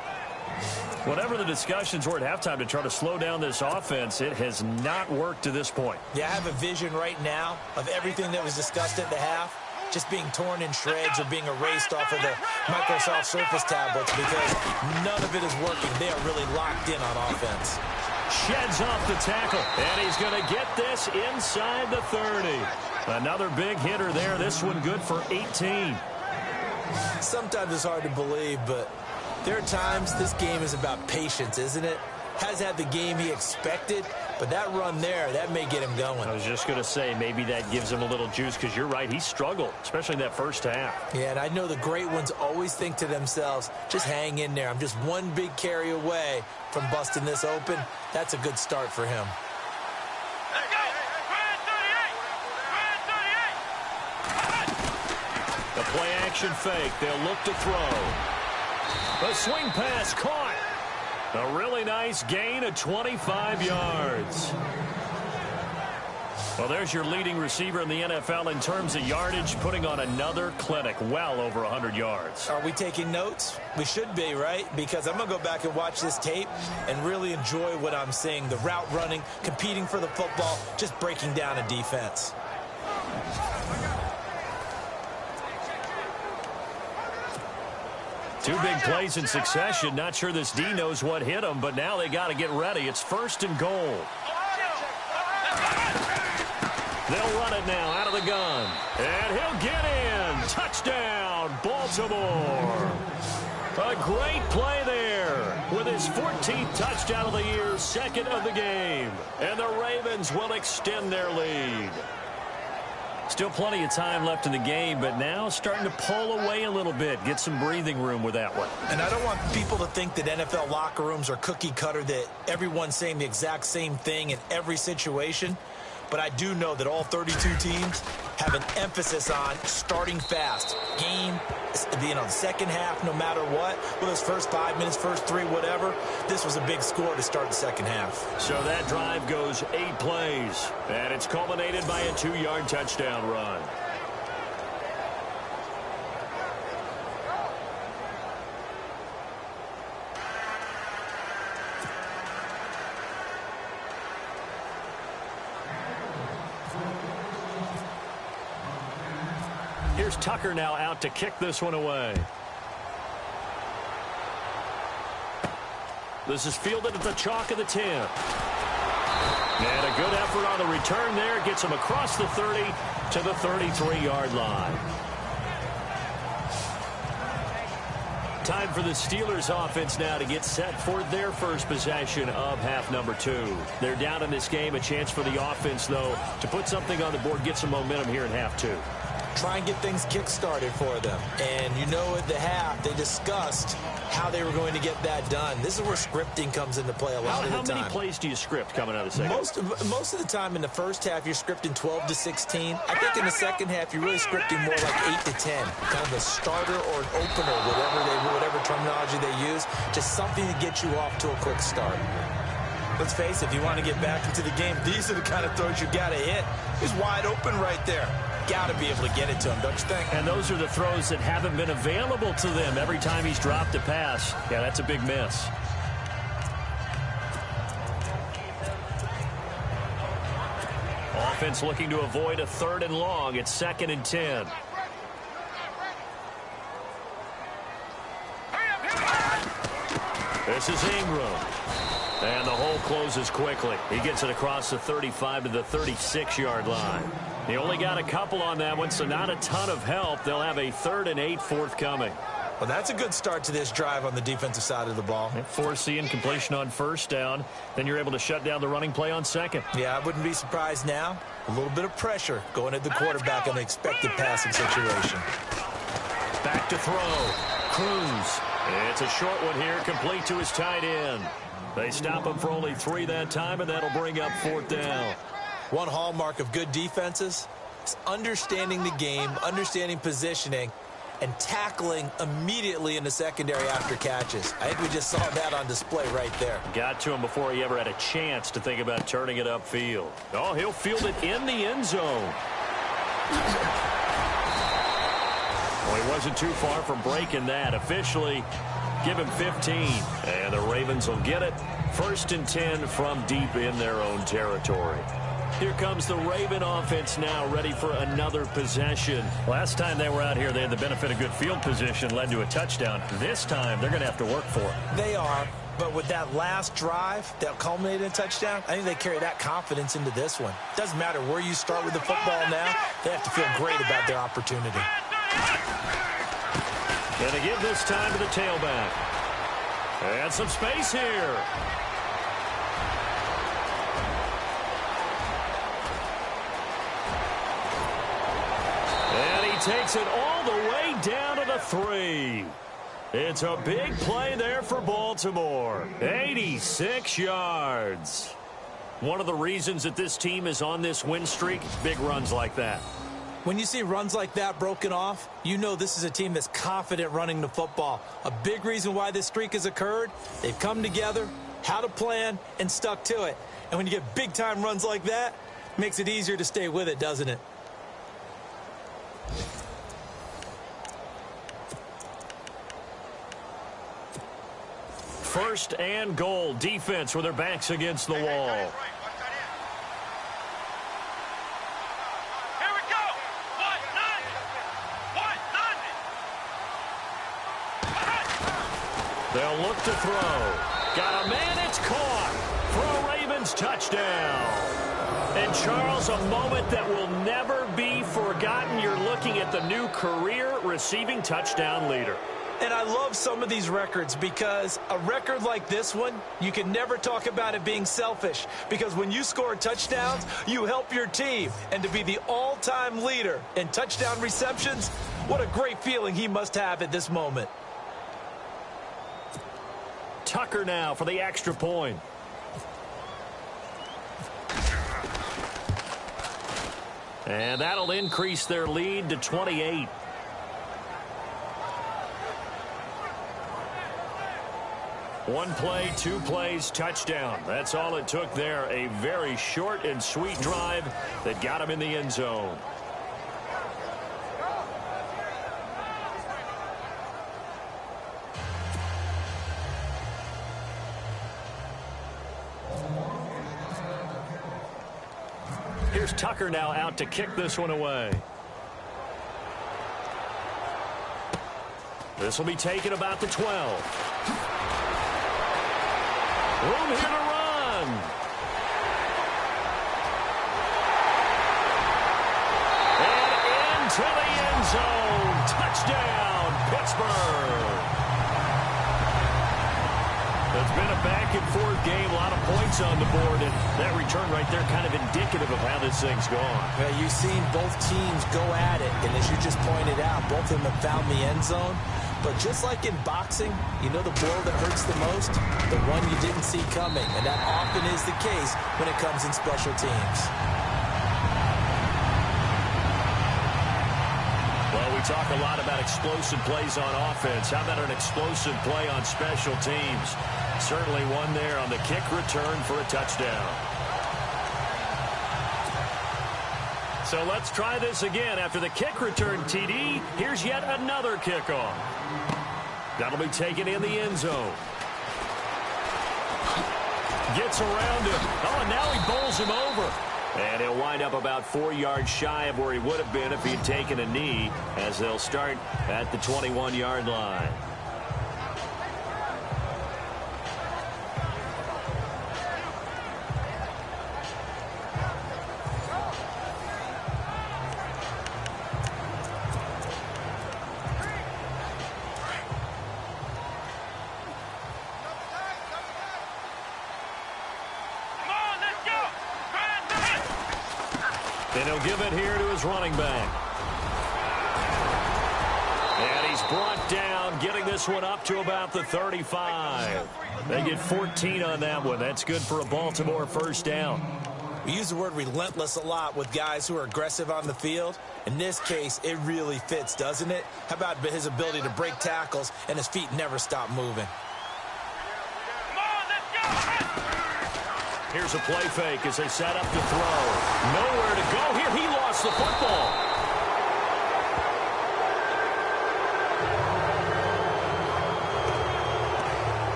Whatever the discussions were at halftime to try to slow down this offense, it has not worked to this point.
Yeah, I have a vision right now of everything that was discussed at the half just being torn in shreds or being erased off of the Microsoft Surface tablets because none of it is working. They are really locked in on offense.
Sheds off the tackle, and he's going to get this inside the 30. Another big hitter there. This one good for 18.
Sometimes it's hard to believe, but there are times this game is about patience, isn't it? Has had the game he expected, but that run there, that may get him going.
I was just going to say, maybe that gives him a little juice, because you're right, he struggled, especially in that first half.
Yeah, and I know the great ones always think to themselves, just hang in there. I'm just one big carry away from busting this open. That's a good start for him.
Let's go.
The play action fake. They'll look to throw. A swing pass caught. A really nice gain of 25 yards. Well, there's your leading receiver in the NFL in terms of yardage, putting on another clinic, well over 100 yards.
Are we taking notes? We should be, right? Because I'm going to go back and watch this tape and really enjoy what I'm seeing. The route running, competing for the football, just breaking down a defense.
Two big plays in succession. Not sure this D knows what hit him, but now they got to get ready. It's 1st and goal. They'll run it now out of the gun. And he'll get in. Touchdown, Baltimore. A great play there with his 14th touchdown of the year, 2nd of the game. And the Ravens will extend their lead. Still plenty of time left in the game, but now starting to pull away a little bit. Get some breathing room with that one.
And I don't want people to think that NFL locker rooms are cookie cutter, that everyone's saying the exact same thing in every situation. But I do know that all 32 teams have an emphasis on starting fast. Game, the second half, no matter what. Well, those first 5 minutes, first 3, whatever. This was a big score to start the second half.
So that drive goes 8 plays. And it's culminated by a 2-yard touchdown run. Here's Tucker now out to kick this one away. This is fielded at the chalk of the 10. And a good effort on the return there. Gets him across the 30 to the 33-yard line. Time for the Steelers offense now to get set for their first possession of half number 2. They're down in this game. A chance for the offense, though, to put something on the board, get some momentum here in half 2.
Try and get things kick-started for them. And you know at the half, they discussed how they were going to get that done. This is where scripting comes into play a lot of the time.
How many plays do you script coming out of the second half?
Most of the time in the first half, you're scripting 12 to 16. I think in the second half, you're really scripting more like 8 to 10. Kind of a starter or an opener, whatever terminology they use. Just something to get you off to a quick start. Let's face it, if you want to get back into the game, these are the kind of throws you got to hit. He's wide open right there. Got to be able to get it to him, don't you think?
And those are the throws that haven't been available to them every time he's dropped a pass. Yeah, that's a big miss. Offense looking to avoid a 3rd and long. It's 2nd and 10. This is Ingram. And the hole closes quickly. He gets it across the 35 to the 36-yard line. He only got a couple on that one, so not a ton of help. They'll have a 3rd and 8 forthcoming.
Well, that's a good start to this drive on the defensive side of the ball.
Force the incompletion on 1st down. Then you're able to shut down the running play on 2nd.
Yeah, I wouldn't be surprised now. A little bit of pressure going at the quarterback in the expected passing situation.
Back to throw. Cruz. It's a short one here, complete to his tight end. They stop him for only 3 that time, and that'll bring up 4th down.
One hallmark of good defenses is understanding the game, understanding positioning, and tackling immediately in the secondary after catches. I think we just saw that on display right there.
Got to him before he ever had a chance to think about turning it upfield. Oh, he'll field it in the end zone. Well, he wasn't too far from breaking that. Officially, give him 15. And the Ravens will get it. 1st and 10 from deep in their own territory. Here comes the Raven offense now, ready for another possession. Last time they were out here, they had the benefit of good field position, led to a touchdown. This time, they're going to have to work for it.
They are, but with that last drive that culminated in a touchdown, I think they carry that confidence into this one. Doesn't matter where you start with the football now, they have to feel great about their opportunity.
Going to give this time to the tailback. And some space here. And he takes it all the way down to the 3. It's a big play there for Baltimore. 86 yards. One of the reasons that this team is on this win streak, big runs like that.
When you see runs like that broken off, you know this is a team that's confident running the football. A big reason why this streak has occurred, they've come together, had a plan, and stuck to it. And when you get big-time runs like that, it makes it easier to stay with it, doesn't it?
First and goal. Defense with their backs against the wall. They'll look to throw. Got a man, it's caught for a Ravens touchdown. And Charles, a moment that will never be forgotten. You're looking at the new career receiving touchdown leader.
And I love some of these records because a record like this one, you can never talk about it being selfish. Because when you score touchdowns, you help your team. And to be the all-time leader in touchdown receptions, what a great feeling he must have at this moment.
Tucker now for the extra point. And that'll increase their lead to 28. One play, 2 plays, touchdown. That's all it took there. A very short and sweet drive that got him in the end zone. Here's Tucker now out to kick this one away. This will be taken about the 12. Room here to run. And into the end zone. Touchdown, Pittsburgh. It's been a back-and-forth game, a lot of points on the board, and that return right there kind of indicative of how this thing's gone.
Well, you've seen both teams go at it, and as you just pointed out, both of them have found the end zone. But just like in boxing, you know the blow that hurts the most? The one you didn't see coming, and that often is the case when it comes in special teams.
Well, we talk a lot about explosive plays on offense. How about an explosive play on special teams? Certainly one there on the kick return for a touchdown. So let's try this again. After the kick return, TD, here's yet another kickoff. That'll be taken in the end zone. Gets around him. Oh, and now he bowls him over. And he'll wind up about 4 yards shy of where he would have been if he'd taken a knee, as they'll start at the 21-yard line. And he'll give it here to his running back. And he's brought down, getting this one up to about the 35. They get 14 on that one. That's good for a Baltimore first down.
We use the word relentless a lot with guys who are aggressive on the field. In this case, it really fits, doesn't it? How about his ability to break tackles and his feet never stop moving?
Come on, let's go.
Here's a play fake as they set up to throw. Nowhere to go here. He lost the football.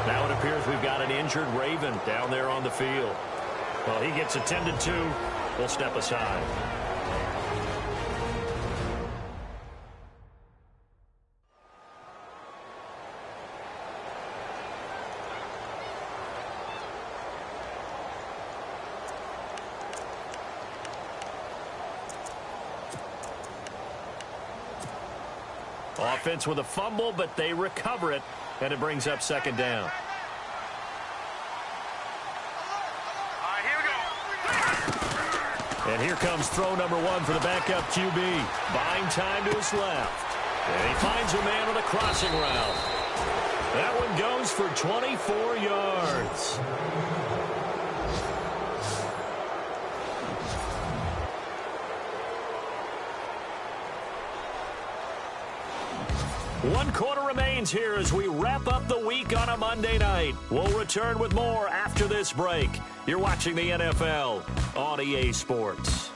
Now it appears we've got an injured Raven down there on the field. Well, he gets attended to. We'll step aside. Offense with a fumble, but they recover it, and it brings up second down. And here comes throw number one for the backup QB. Buying time to his left. And he finds a man on a crossing route. That one goes for 24 yards. One quarter remains here as we wrap up the week on a Monday night. We'll return with more after this break. You're watching the NFL on EA Sports.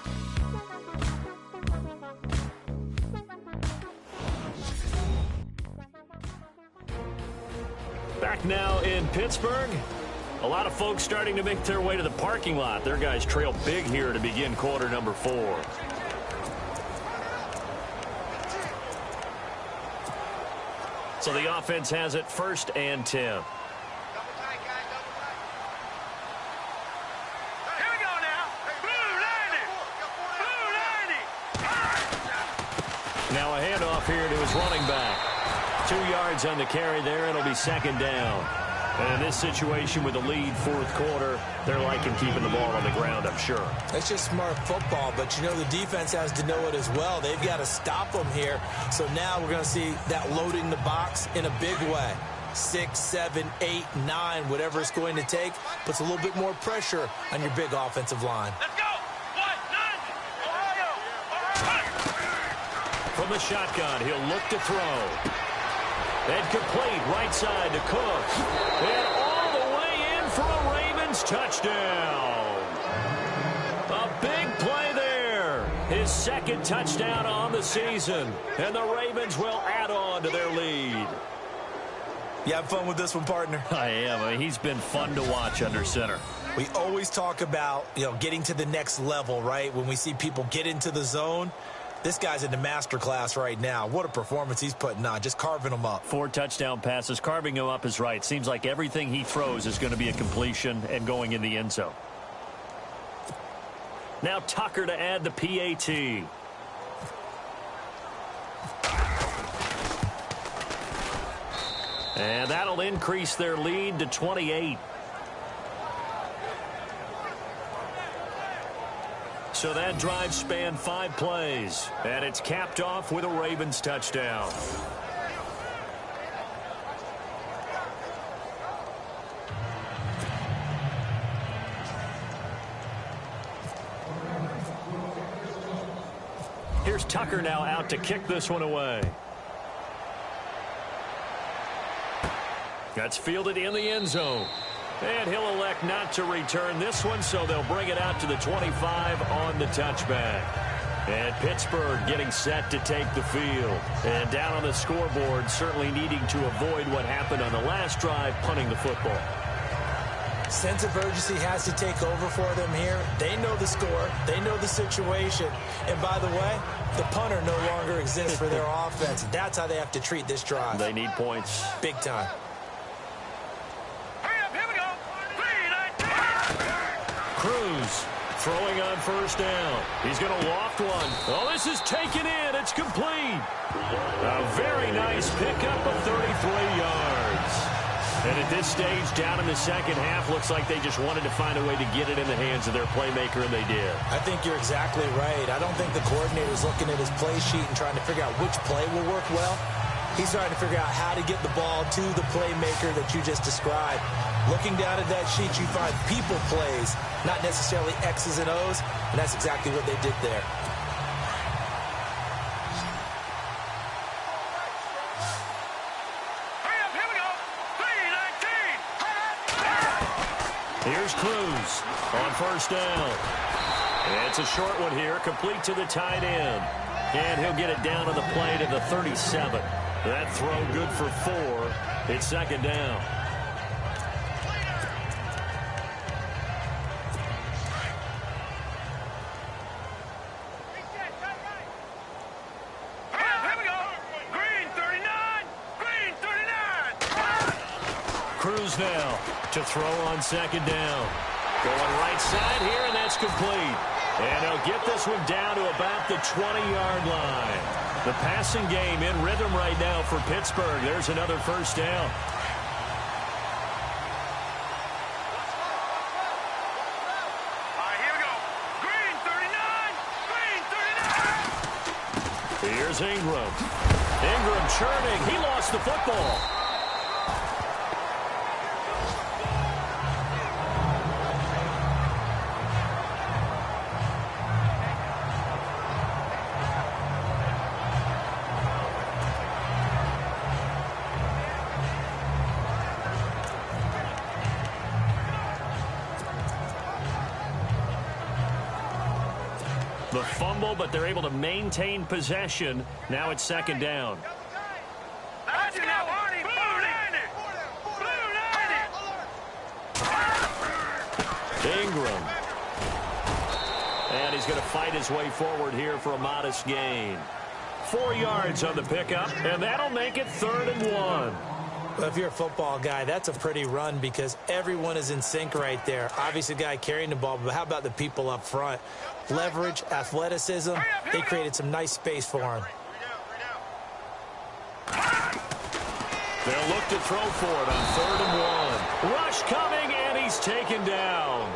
Back now in Pittsburgh. A lot of folks starting to make their way to the parking lot. Their guys trail big here to begin quarter number 4. So the offense has it 1st and 10.
Here we go now. Blue landing. Blue landing.
Now a handoff here to his running back. 2 yards on the carry there. It'll be second down. And in this situation with the lead 4th quarter, they're liking keeping the ball on the ground, I'm sure.
That's just smart football, but you know the defense has to know it as well. They've got to stop them here. So now we're going to see that loading the box in a big way. 6, 7, 8, 9, whatever it's going to take, puts a little bit more pressure on your big offensive line.
Let's go. 1, 9, Ohio.
From the shotgun, he'll look to throw. And complete right side to Cook. And all the way in for a Ravens touchdown. A big play there. His 2nd touchdown on the season. And the Ravens will add on to their lead.
You have fun with this one, partner?
I am. I mean, he's been fun to watch under center.
We always talk about, getting to the next level, right? When we see people get into the zone. This guy's in the master class right now. What a performance he's putting on, just carving them up.
4 touchdown passes. Carving him up is right. Seems like everything he throws is going to be a completion and going in the end zone. Now Tucker to add the PAT. And that'll increase their lead to 28. So that drive spanned 5 plays, and it's capped off with a Ravens touchdown. Here's Tucker now out to kick this one away. That's fielded in the end zone. And he'll elect not to return this one, so they'll bring it out to the 25 on the touchback. And Pittsburgh getting set to take the field. And down on the scoreboard, certainly needing to avoid what happened on the last drive, punting the football.
Sense of urgency has to take over for them here. They know the score. They know the situation. And by the way, the punter no longer exists for their offense. That's how they have to treat this drive.
They need points.
Big time.
Cruz throwing on 1st down. He's going to loft one. Oh, this is taken in. It's complete. A very nice pickup of 33 yards. And at this stage, down in the second half, looks like they just wanted to find a way to get it in the hands of their playmaker, and they did.
I think you're exactly right. I don't think the coordinator's looking at his play sheet and trying to figure out which play will work well. He's trying to figure out how to get the ball to the playmaker that you just described. Looking down at that sheet, you find people plays, not necessarily X's and O's, and that's exactly what they did there.
Here's Cruz on first down. And it's a short one here, complete to the tight end. And he'll get it down to the play to the 37. That throw good for 4. It's second down. Cruz now to throw on second down. Going right side here, and that's complete. And they'll get this one down to about the 20-yard line. The passing game in rhythm right now for Pittsburgh. There's another first down.
Here we go. Green 39. Green 39.
Here's Ingram. Ingram churning. He lost the football. The fumble, but they're able to maintain possession. Now it's second down.
Let's go, Arnie. Blue 90.
Ingram. And he's going to fight his way forward here for a modest gain. 4 yards on the pickup, and that'll make it 3rd and 1.
Well, if you're a football guy, that's a pretty run because everyone is in sync right there. Obviously, the guy carrying the ball, but how about the people up front? Leverage, athleticism, they created some nice space for him.
They'll look to throw for it on 3rd and 1. Rush coming, and he's taken down.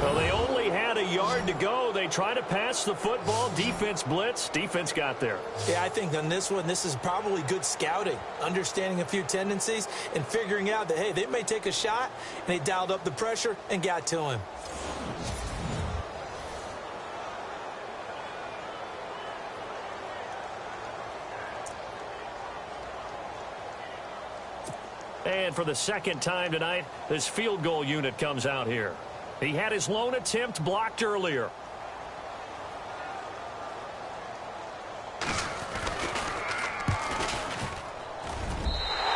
Well, they only had a yard to go. They try to pass the football. Defense blitz. Defense got there.
Yeah, I think on this one, this is probably good scouting, understanding a few tendencies, and figuring out that, hey, they may take a shot, and they dialed up the pressure and got to him.
And for the second time tonight, this field goal unit comes out here. He had his lone attempt blocked earlier.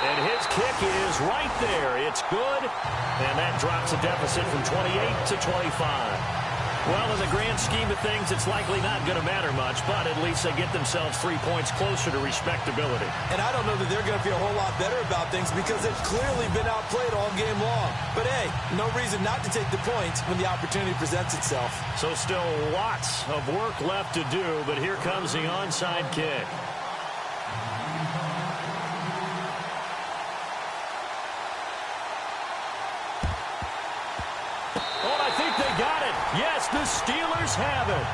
And his kick is right there. It's good. And that drops a deficit from 28 to 25. Well, in the grand scheme of things, it's likely not going to matter much, but at least they get themselves 3 points closer to respectability.
And I don't know that they're going to feel a whole lot better about things because they've clearly been outplayed all game long. But, hey, no reason not to take the points when the opportunity presents itself.
So still lots of work left to do, but here comes the onside kick. Yes, the Steelers have it.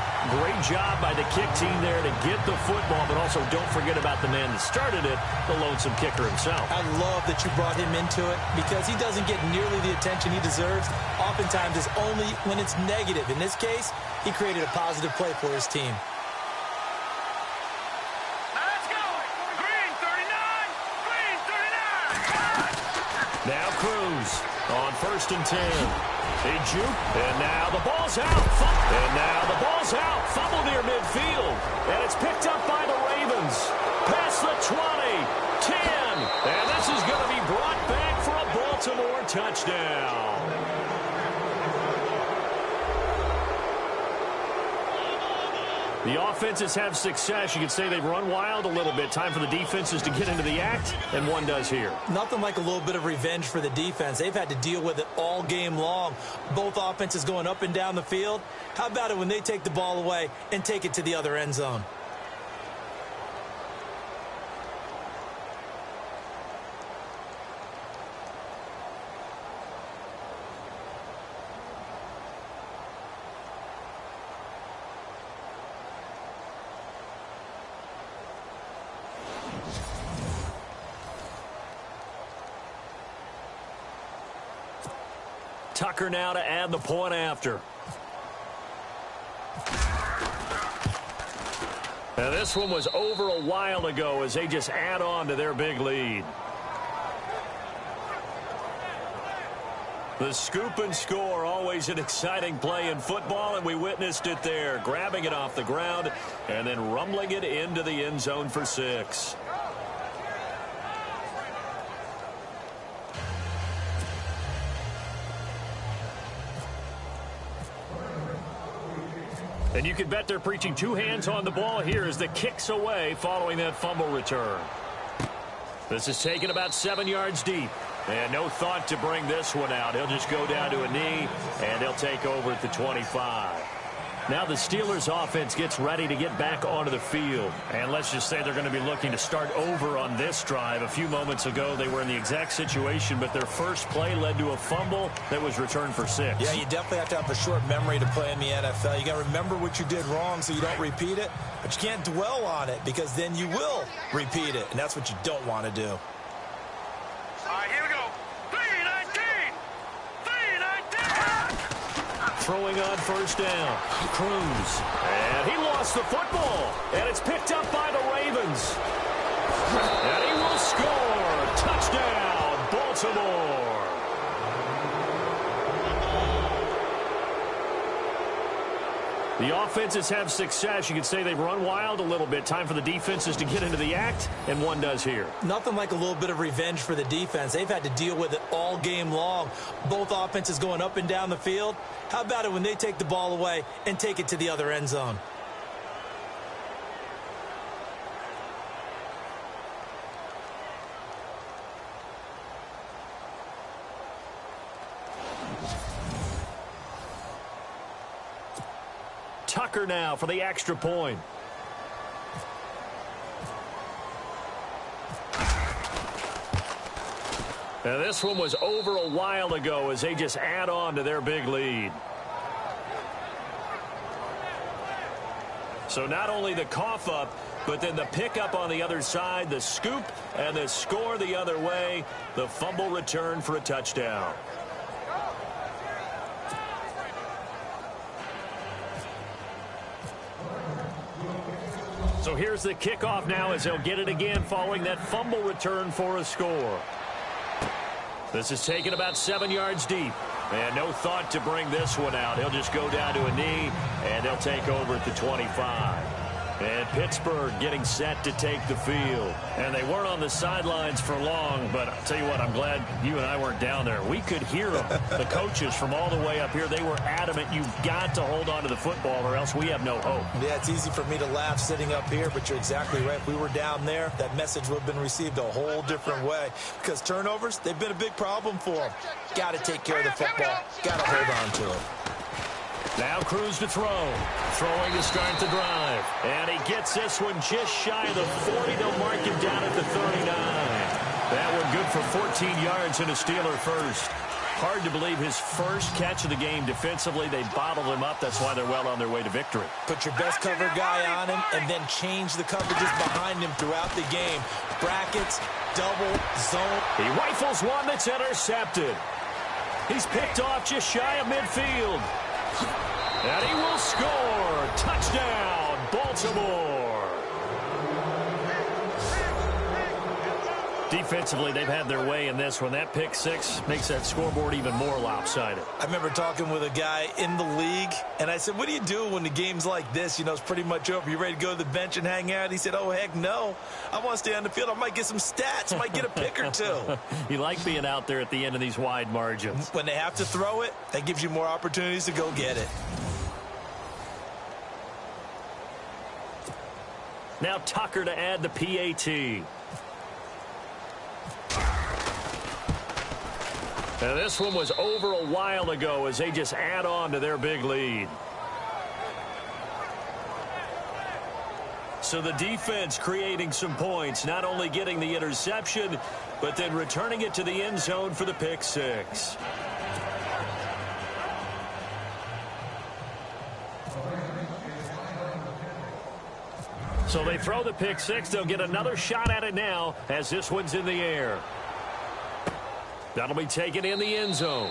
Great job by the kick team there to get the football, but also don't forget about the man that started it, the lonesome kicker himself.
I love that you brought him into it because he doesn't get nearly the attention he deserves. Oftentimes it's only when it's negative. In this case, he created a positive play for his team.
Let's go. Green 39. Green 39.
Now Cruz on 1st and 10. They juke, and now the ball's out. And now the ball's out. Fumble near midfield. And it's picked up by the Ravens. Past the 20, 10. And this is going to be brought back for a Baltimore touchdown. The offenses have success. You could say they've run wild a little bit. Time for the defenses to get into the act, and one does here.
Nothing like a little bit of revenge for the defense. They've had to deal with it all game long. Both offenses going up and down the field. How about it when they take the ball away and take it to the other end zone?
Tucker now to add the point after. Now this one was over a while ago as they just add on to their big lead. The scoop and score, always an exciting play in football, and we witnessed it there, grabbing it off the ground and then rumbling it into the end zone for 6. And you can bet they're preaching 2 hands on the ball here as the kick's away following that fumble return. This is taken about 7 yards deep. And no thought to bring this one out. He'll just go down to a knee, and they'll take over at the 25. Now the Steelers offense gets ready to get back onto the field. And let's just say they're going to be looking to start over on this drive. A few moments ago, they were in the exact situation, but their first play led to a fumble that was returned for 6.
Yeah, you definitely have to have a short memory to play in the NFL. You got to remember what you did wrong so you don't repeat it, but you can't dwell on it because then you will repeat it, and that's what you don't want to do.
All right, here we go. 3-19. 3-19.
Throwing on first down. Cruz. And he lost the football. And it's picked up by the Ravens. And he will score. Touchdown, Baltimore. The offenses have success. You could say they've run wild a little bit. Time for the defenses to get into the act, and one does here.
Nothing like a little bit of revenge for the defense. They've had to deal with it all game long. Both offenses going up and down the field. How about it when they take the ball away and take it to the other end zone?
Tucker now for the extra point. Now this one was over a while ago as they just add on to their big lead. So not only the cough up, but then the pickup on the other side, the scoop, and the score the other way, the fumble return for a touchdown. So here's the kickoff now as they'll get it again following that fumble return for a score. This is taken about 7 yards deep. And no thought to bring this one out. He'll just go down to a knee, and they'll take over at the 25. And Pittsburgh getting set to take the field. And they weren't on the sidelines for long, but I'll tell you what, I'm glad you and I weren't down there. We could hear them. The coaches from all the way up here, they were adamant, you've got to hold on to the football or else we have no hope.
Yeah, it's easy for me to laugh sitting up here, but you're exactly right. If we were down there, that message would have been received a whole different way. Because turnovers, they've been a big problem for them. Got to take care of the football. Got to hold on to it.
Now Cruz to throw. Throwing to start the drive. And he gets this one just shy of the 40. They'll mark him down at the 39. That one good for 14 yards and a Steeler first. Hard to believe his first catch of the game defensively. They bottled him up. That's why they're well on their way to victory.
Put your best cover guy on him and then change the coverages behind him throughout the game. Brackets, double, zone.
He rifles one that's intercepted. He's picked off just shy of midfield. And he will score. Touchdown, Baltimore. Defensively, they've had their way in this one. That pick six makes that scoreboard even more lopsided.
I remember talking with a guy in the league, and I said, what do you do when the game's like this? You know, it's pretty much over. You ready to go to the bench and hang out? He said, oh, heck no. I want to stay on the field. I might get some stats. I might get a pick or two.
You like being out there at the end of these wide margins.
When they have to throw it, that gives you more opportunities to go get it.
Now Tucker to add the PAT. Now this one was over a while ago as they just add on to their big lead. So the defense creating some points, not only getting the interception, but then returning it to the end zone for the pick six. So they throw the pick six. They'll get another shot at it now as this one's in the air. That'll be taken in the end zone.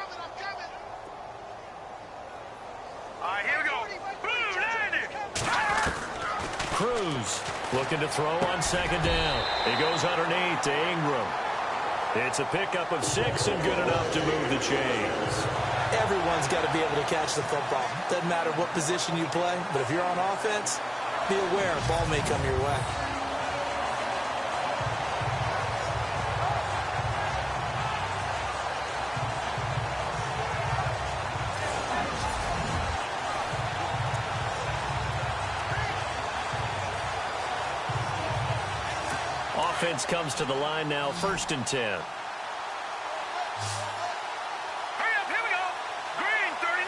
coming.
Cruz looking to throw on second down. He goes underneath to Ingram. It's a pickup of 6 and good enough to move the chains.
Everyone's got to be able to catch the football. Doesn't matter what position you play, but if you're on offense, be aware a ball may come your way.
Offense comes to the line now, 1st and 10.
Hurry up, here we go. Green 39.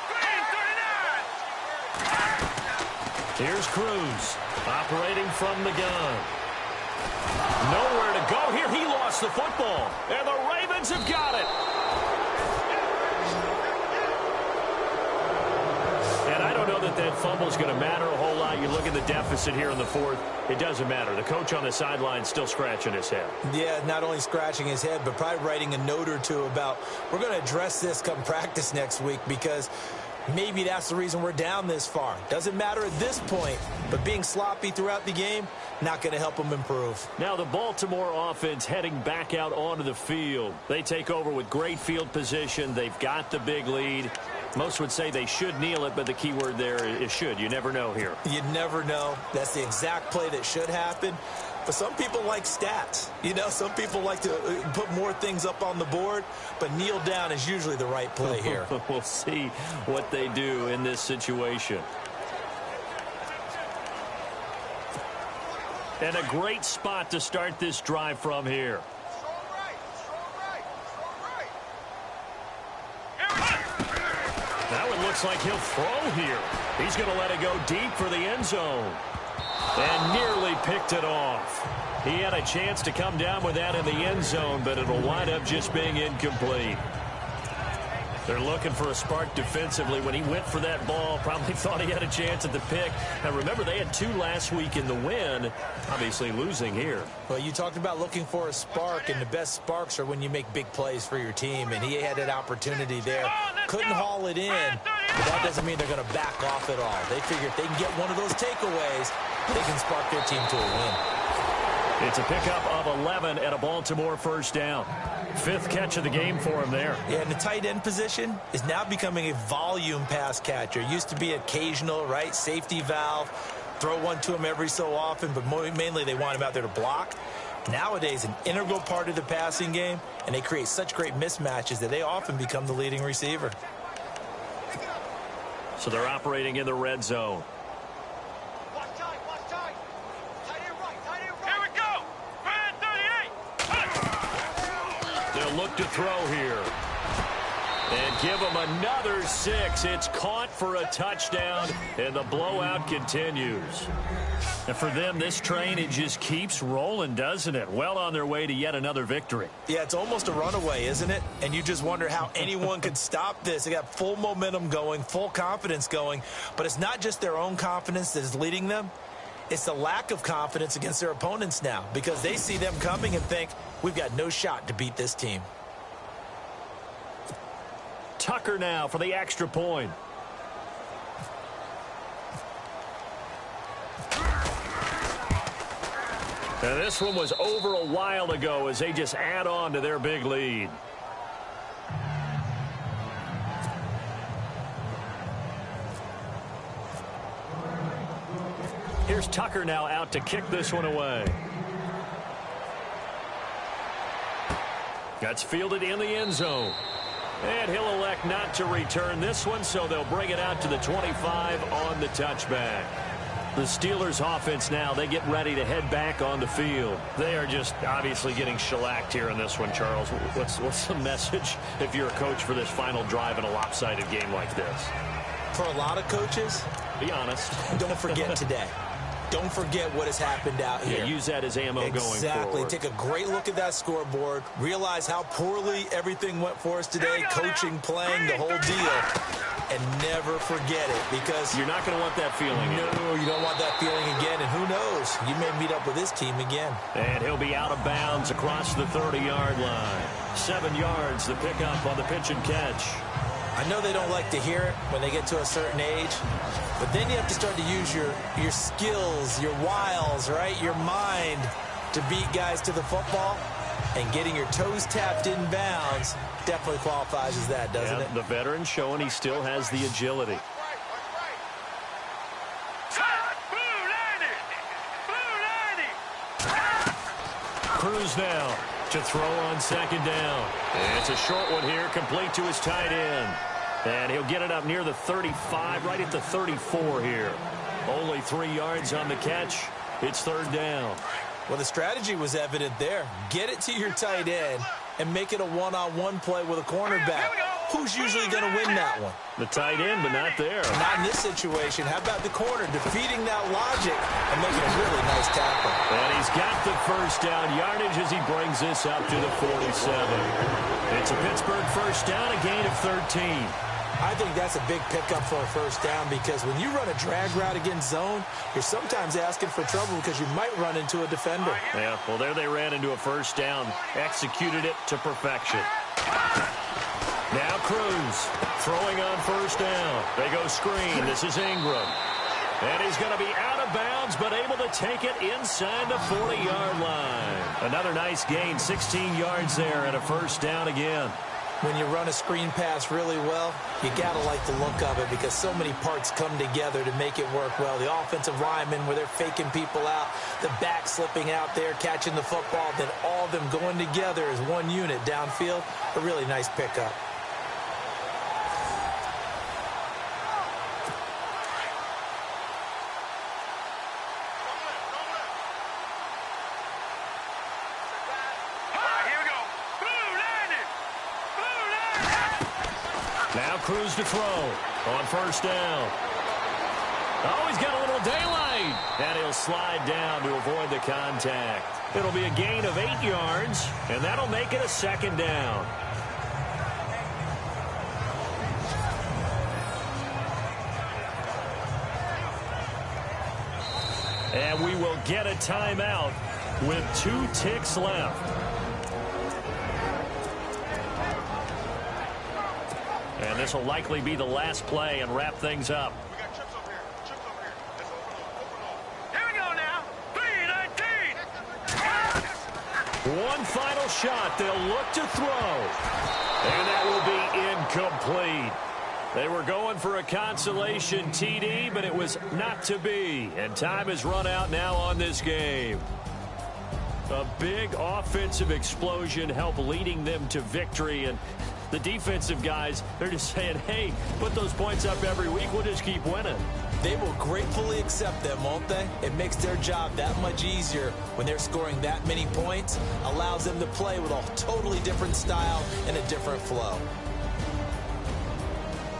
Green 39.
Here's Cruz operating from the gun. Nowhere to go here. He lost the football, and the Ravens have got it. And I don't know that fumble is going to matter a whole lot. You look at the deficit here in the 4th. It doesn't matter. The coach on the sideline still scratching his head. Yeah, not only scratching his head, but probably writing a note or two about, we're going to address this come practice next week, because maybe that's the reason we're down this far. Doesn't matter at this point, but being sloppy throughout the game, not going to help them improve. Now the Baltimore offense heading back out onto the field. They take over with great field position. They've got the big lead. Most would say they should kneel it, but the key word there is should. You never know here. You never know. That's the exact play that should happen. But some people like stats. You know, some people like to put more things up on the board, but kneel down is usually the right play here. We'll see what they do in this situation. And a great spot to start this drive from here. That one looks like he'll throw here. He's going to let it go deep for the end zone. And nearly picked it off. He had a chance to come down with that in the end zone, but it'll wind up just being incomplete. They're looking for a spark defensively. When he went for that ball, probably thought he had a chance at the pick. And remember, they had 2 last week in the win, obviously losing here. Well, you talked about looking for a spark, and the best sparks are when you make big plays for your team, and he had an opportunity there. Couldn't haul it in, but that doesn't mean they're going to back off at all. They figure if they can get one of those takeaways, they can spark their team to a win. It's a pickup of 11 at a Baltimore 1st down. 5th catch of the game for him there. Yeah, and the tight end position is now becoming a volume pass catcher. Used to be occasional, right? Safety valve. Throw one to him every so often, but mainly they want him out there to block. Nowadays, an integral part of the passing game, and they create such great mismatches that they often become the leading receiver. So they're operating in the red zone. Look to throw here. And give him another 6. It's caught for a touchdown, and the blowout continues. And for them, this train, it just keeps rolling, doesn't it? Well on their way to yet another victory. Yeah, it's almost a runaway, isn't it? And you just wonder how anyone could stop this. They got full momentum going, full confidence going. But it's not just their own confidence that is leading them. It's the lack of confidence against their opponents now, because they see them coming and think, we've got no shot to beat this team. Tucker now for the extra point. And this one was over a while ago as they just add on to their big lead. Here's Tucker now out to kick this one away. That's fielded in the end zone. And he'll elect not to return this one, so they'll bring it out to the 25 on the touchback. The Steelers offense now, they get ready to head back on the field. They are just obviously getting shellacked here in this one, Charles. What's the message if you're a coach for this final drive in a lopsided game like this? For a lot of coaches, be honest, don't forget today. Don't forget what has happened out here. Yeah, use that as ammo going forward. Exactly. Take a great look at that scoreboard. Realize how poorly everything went for us today. Coaching, playing, the whole deal. And never forget it, because you're not going to want that feeling again. No, you don't want that feeling again. And who knows? You may meet up with this team again. And he'll be out of bounds across the 30-yard line. 7 yards, the pickup on the pitch and catch.
I know they don't like to hear it when they get to a certain age, but then you have to start to use your skills, your wiles, right, your mind to beat guys to the football. And getting your toes tapped in bounds definitely qualifies as that, doesn't it?
The veteran showing he still has the agility. Cruz now to throw on second down. It's a short one here, complete to his tight end. And he'll get it up near the 35, right at the 34 here. Only 3 yards on the catch. It's third down.
Well, the strategy was evident there. Get it to your tight end and make it a one-on-one play with a cornerback. Who's usually going to win that one?
The tight end, but not there.
Not in this situation. How about the corner defeating that logic and making a really nice tackle?
And he's got the first down yardage as he brings this out to the 47. It's a Pittsburgh first down, a gain of 13.
I think that's a big pickup for a first down because when you run a drag route against zone, you're sometimes asking for trouble because you might run into a defender.
Yeah, well, there they ran into a first down, executed it to perfection. Now Cruz throwing on first down. They go screen. This is Ingram. And he's going to be out of bounds, but able to take it inside the 40-yard line. Another nice gain, 16 yards there, and a first down again.
When you run a screen pass really well, you got to like the look of it because so many parts come together to make it work well. The offensive linemen where they're faking people out, the back slipping out there, catching the football, then all of them going together as one unit downfield. A really nice pickup.
Now Cruz to throw on first down. Oh, he's got a little daylight. And he'll slide down to avoid the contact. It'll be a gain of 8 yards, and that'll make it a second down. And we will get a timeout with 2 ticks left. And this will likely be the last play and wrap things up.
We got chips over here. Chips over here. Let's open all. Here we go now. 3-19.
One final shot. They'll look to throw. And that will be incomplete. They were going for a consolation TD, but it was not to be. And time has run out now on this game. A big offensive explosion helped leading them to victory. And the defensive guys, they're just saying, hey, put those points up every week. We'll just keep winning.
They will gratefully accept them, won't they? It makes their job that much easier when they're scoring that many points. Allows them to play with a totally different style and a different flow.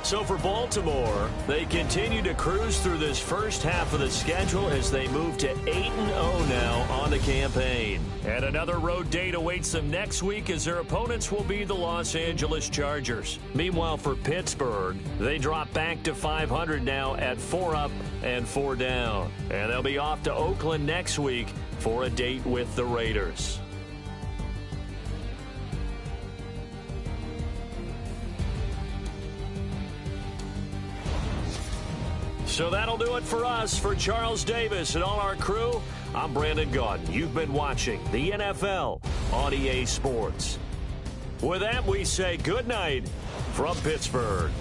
So for Baltimore, they continue to cruise through this first half of the schedule as they move to 8-0 now on the campaign. And another road date awaits them next week as their opponents will be the Los Angeles Chargers. Meanwhile, for Pittsburgh, they drop back to 500 now at 4 up and 4 down. And they'll be off to Oakland next week for a date with the Raiders. So that'll do it for us. For Charles Davis and all our crew, I'm Brandon Gaudin. You've been watching the NFL on EA Sports. With that, we say good night from Pittsburgh.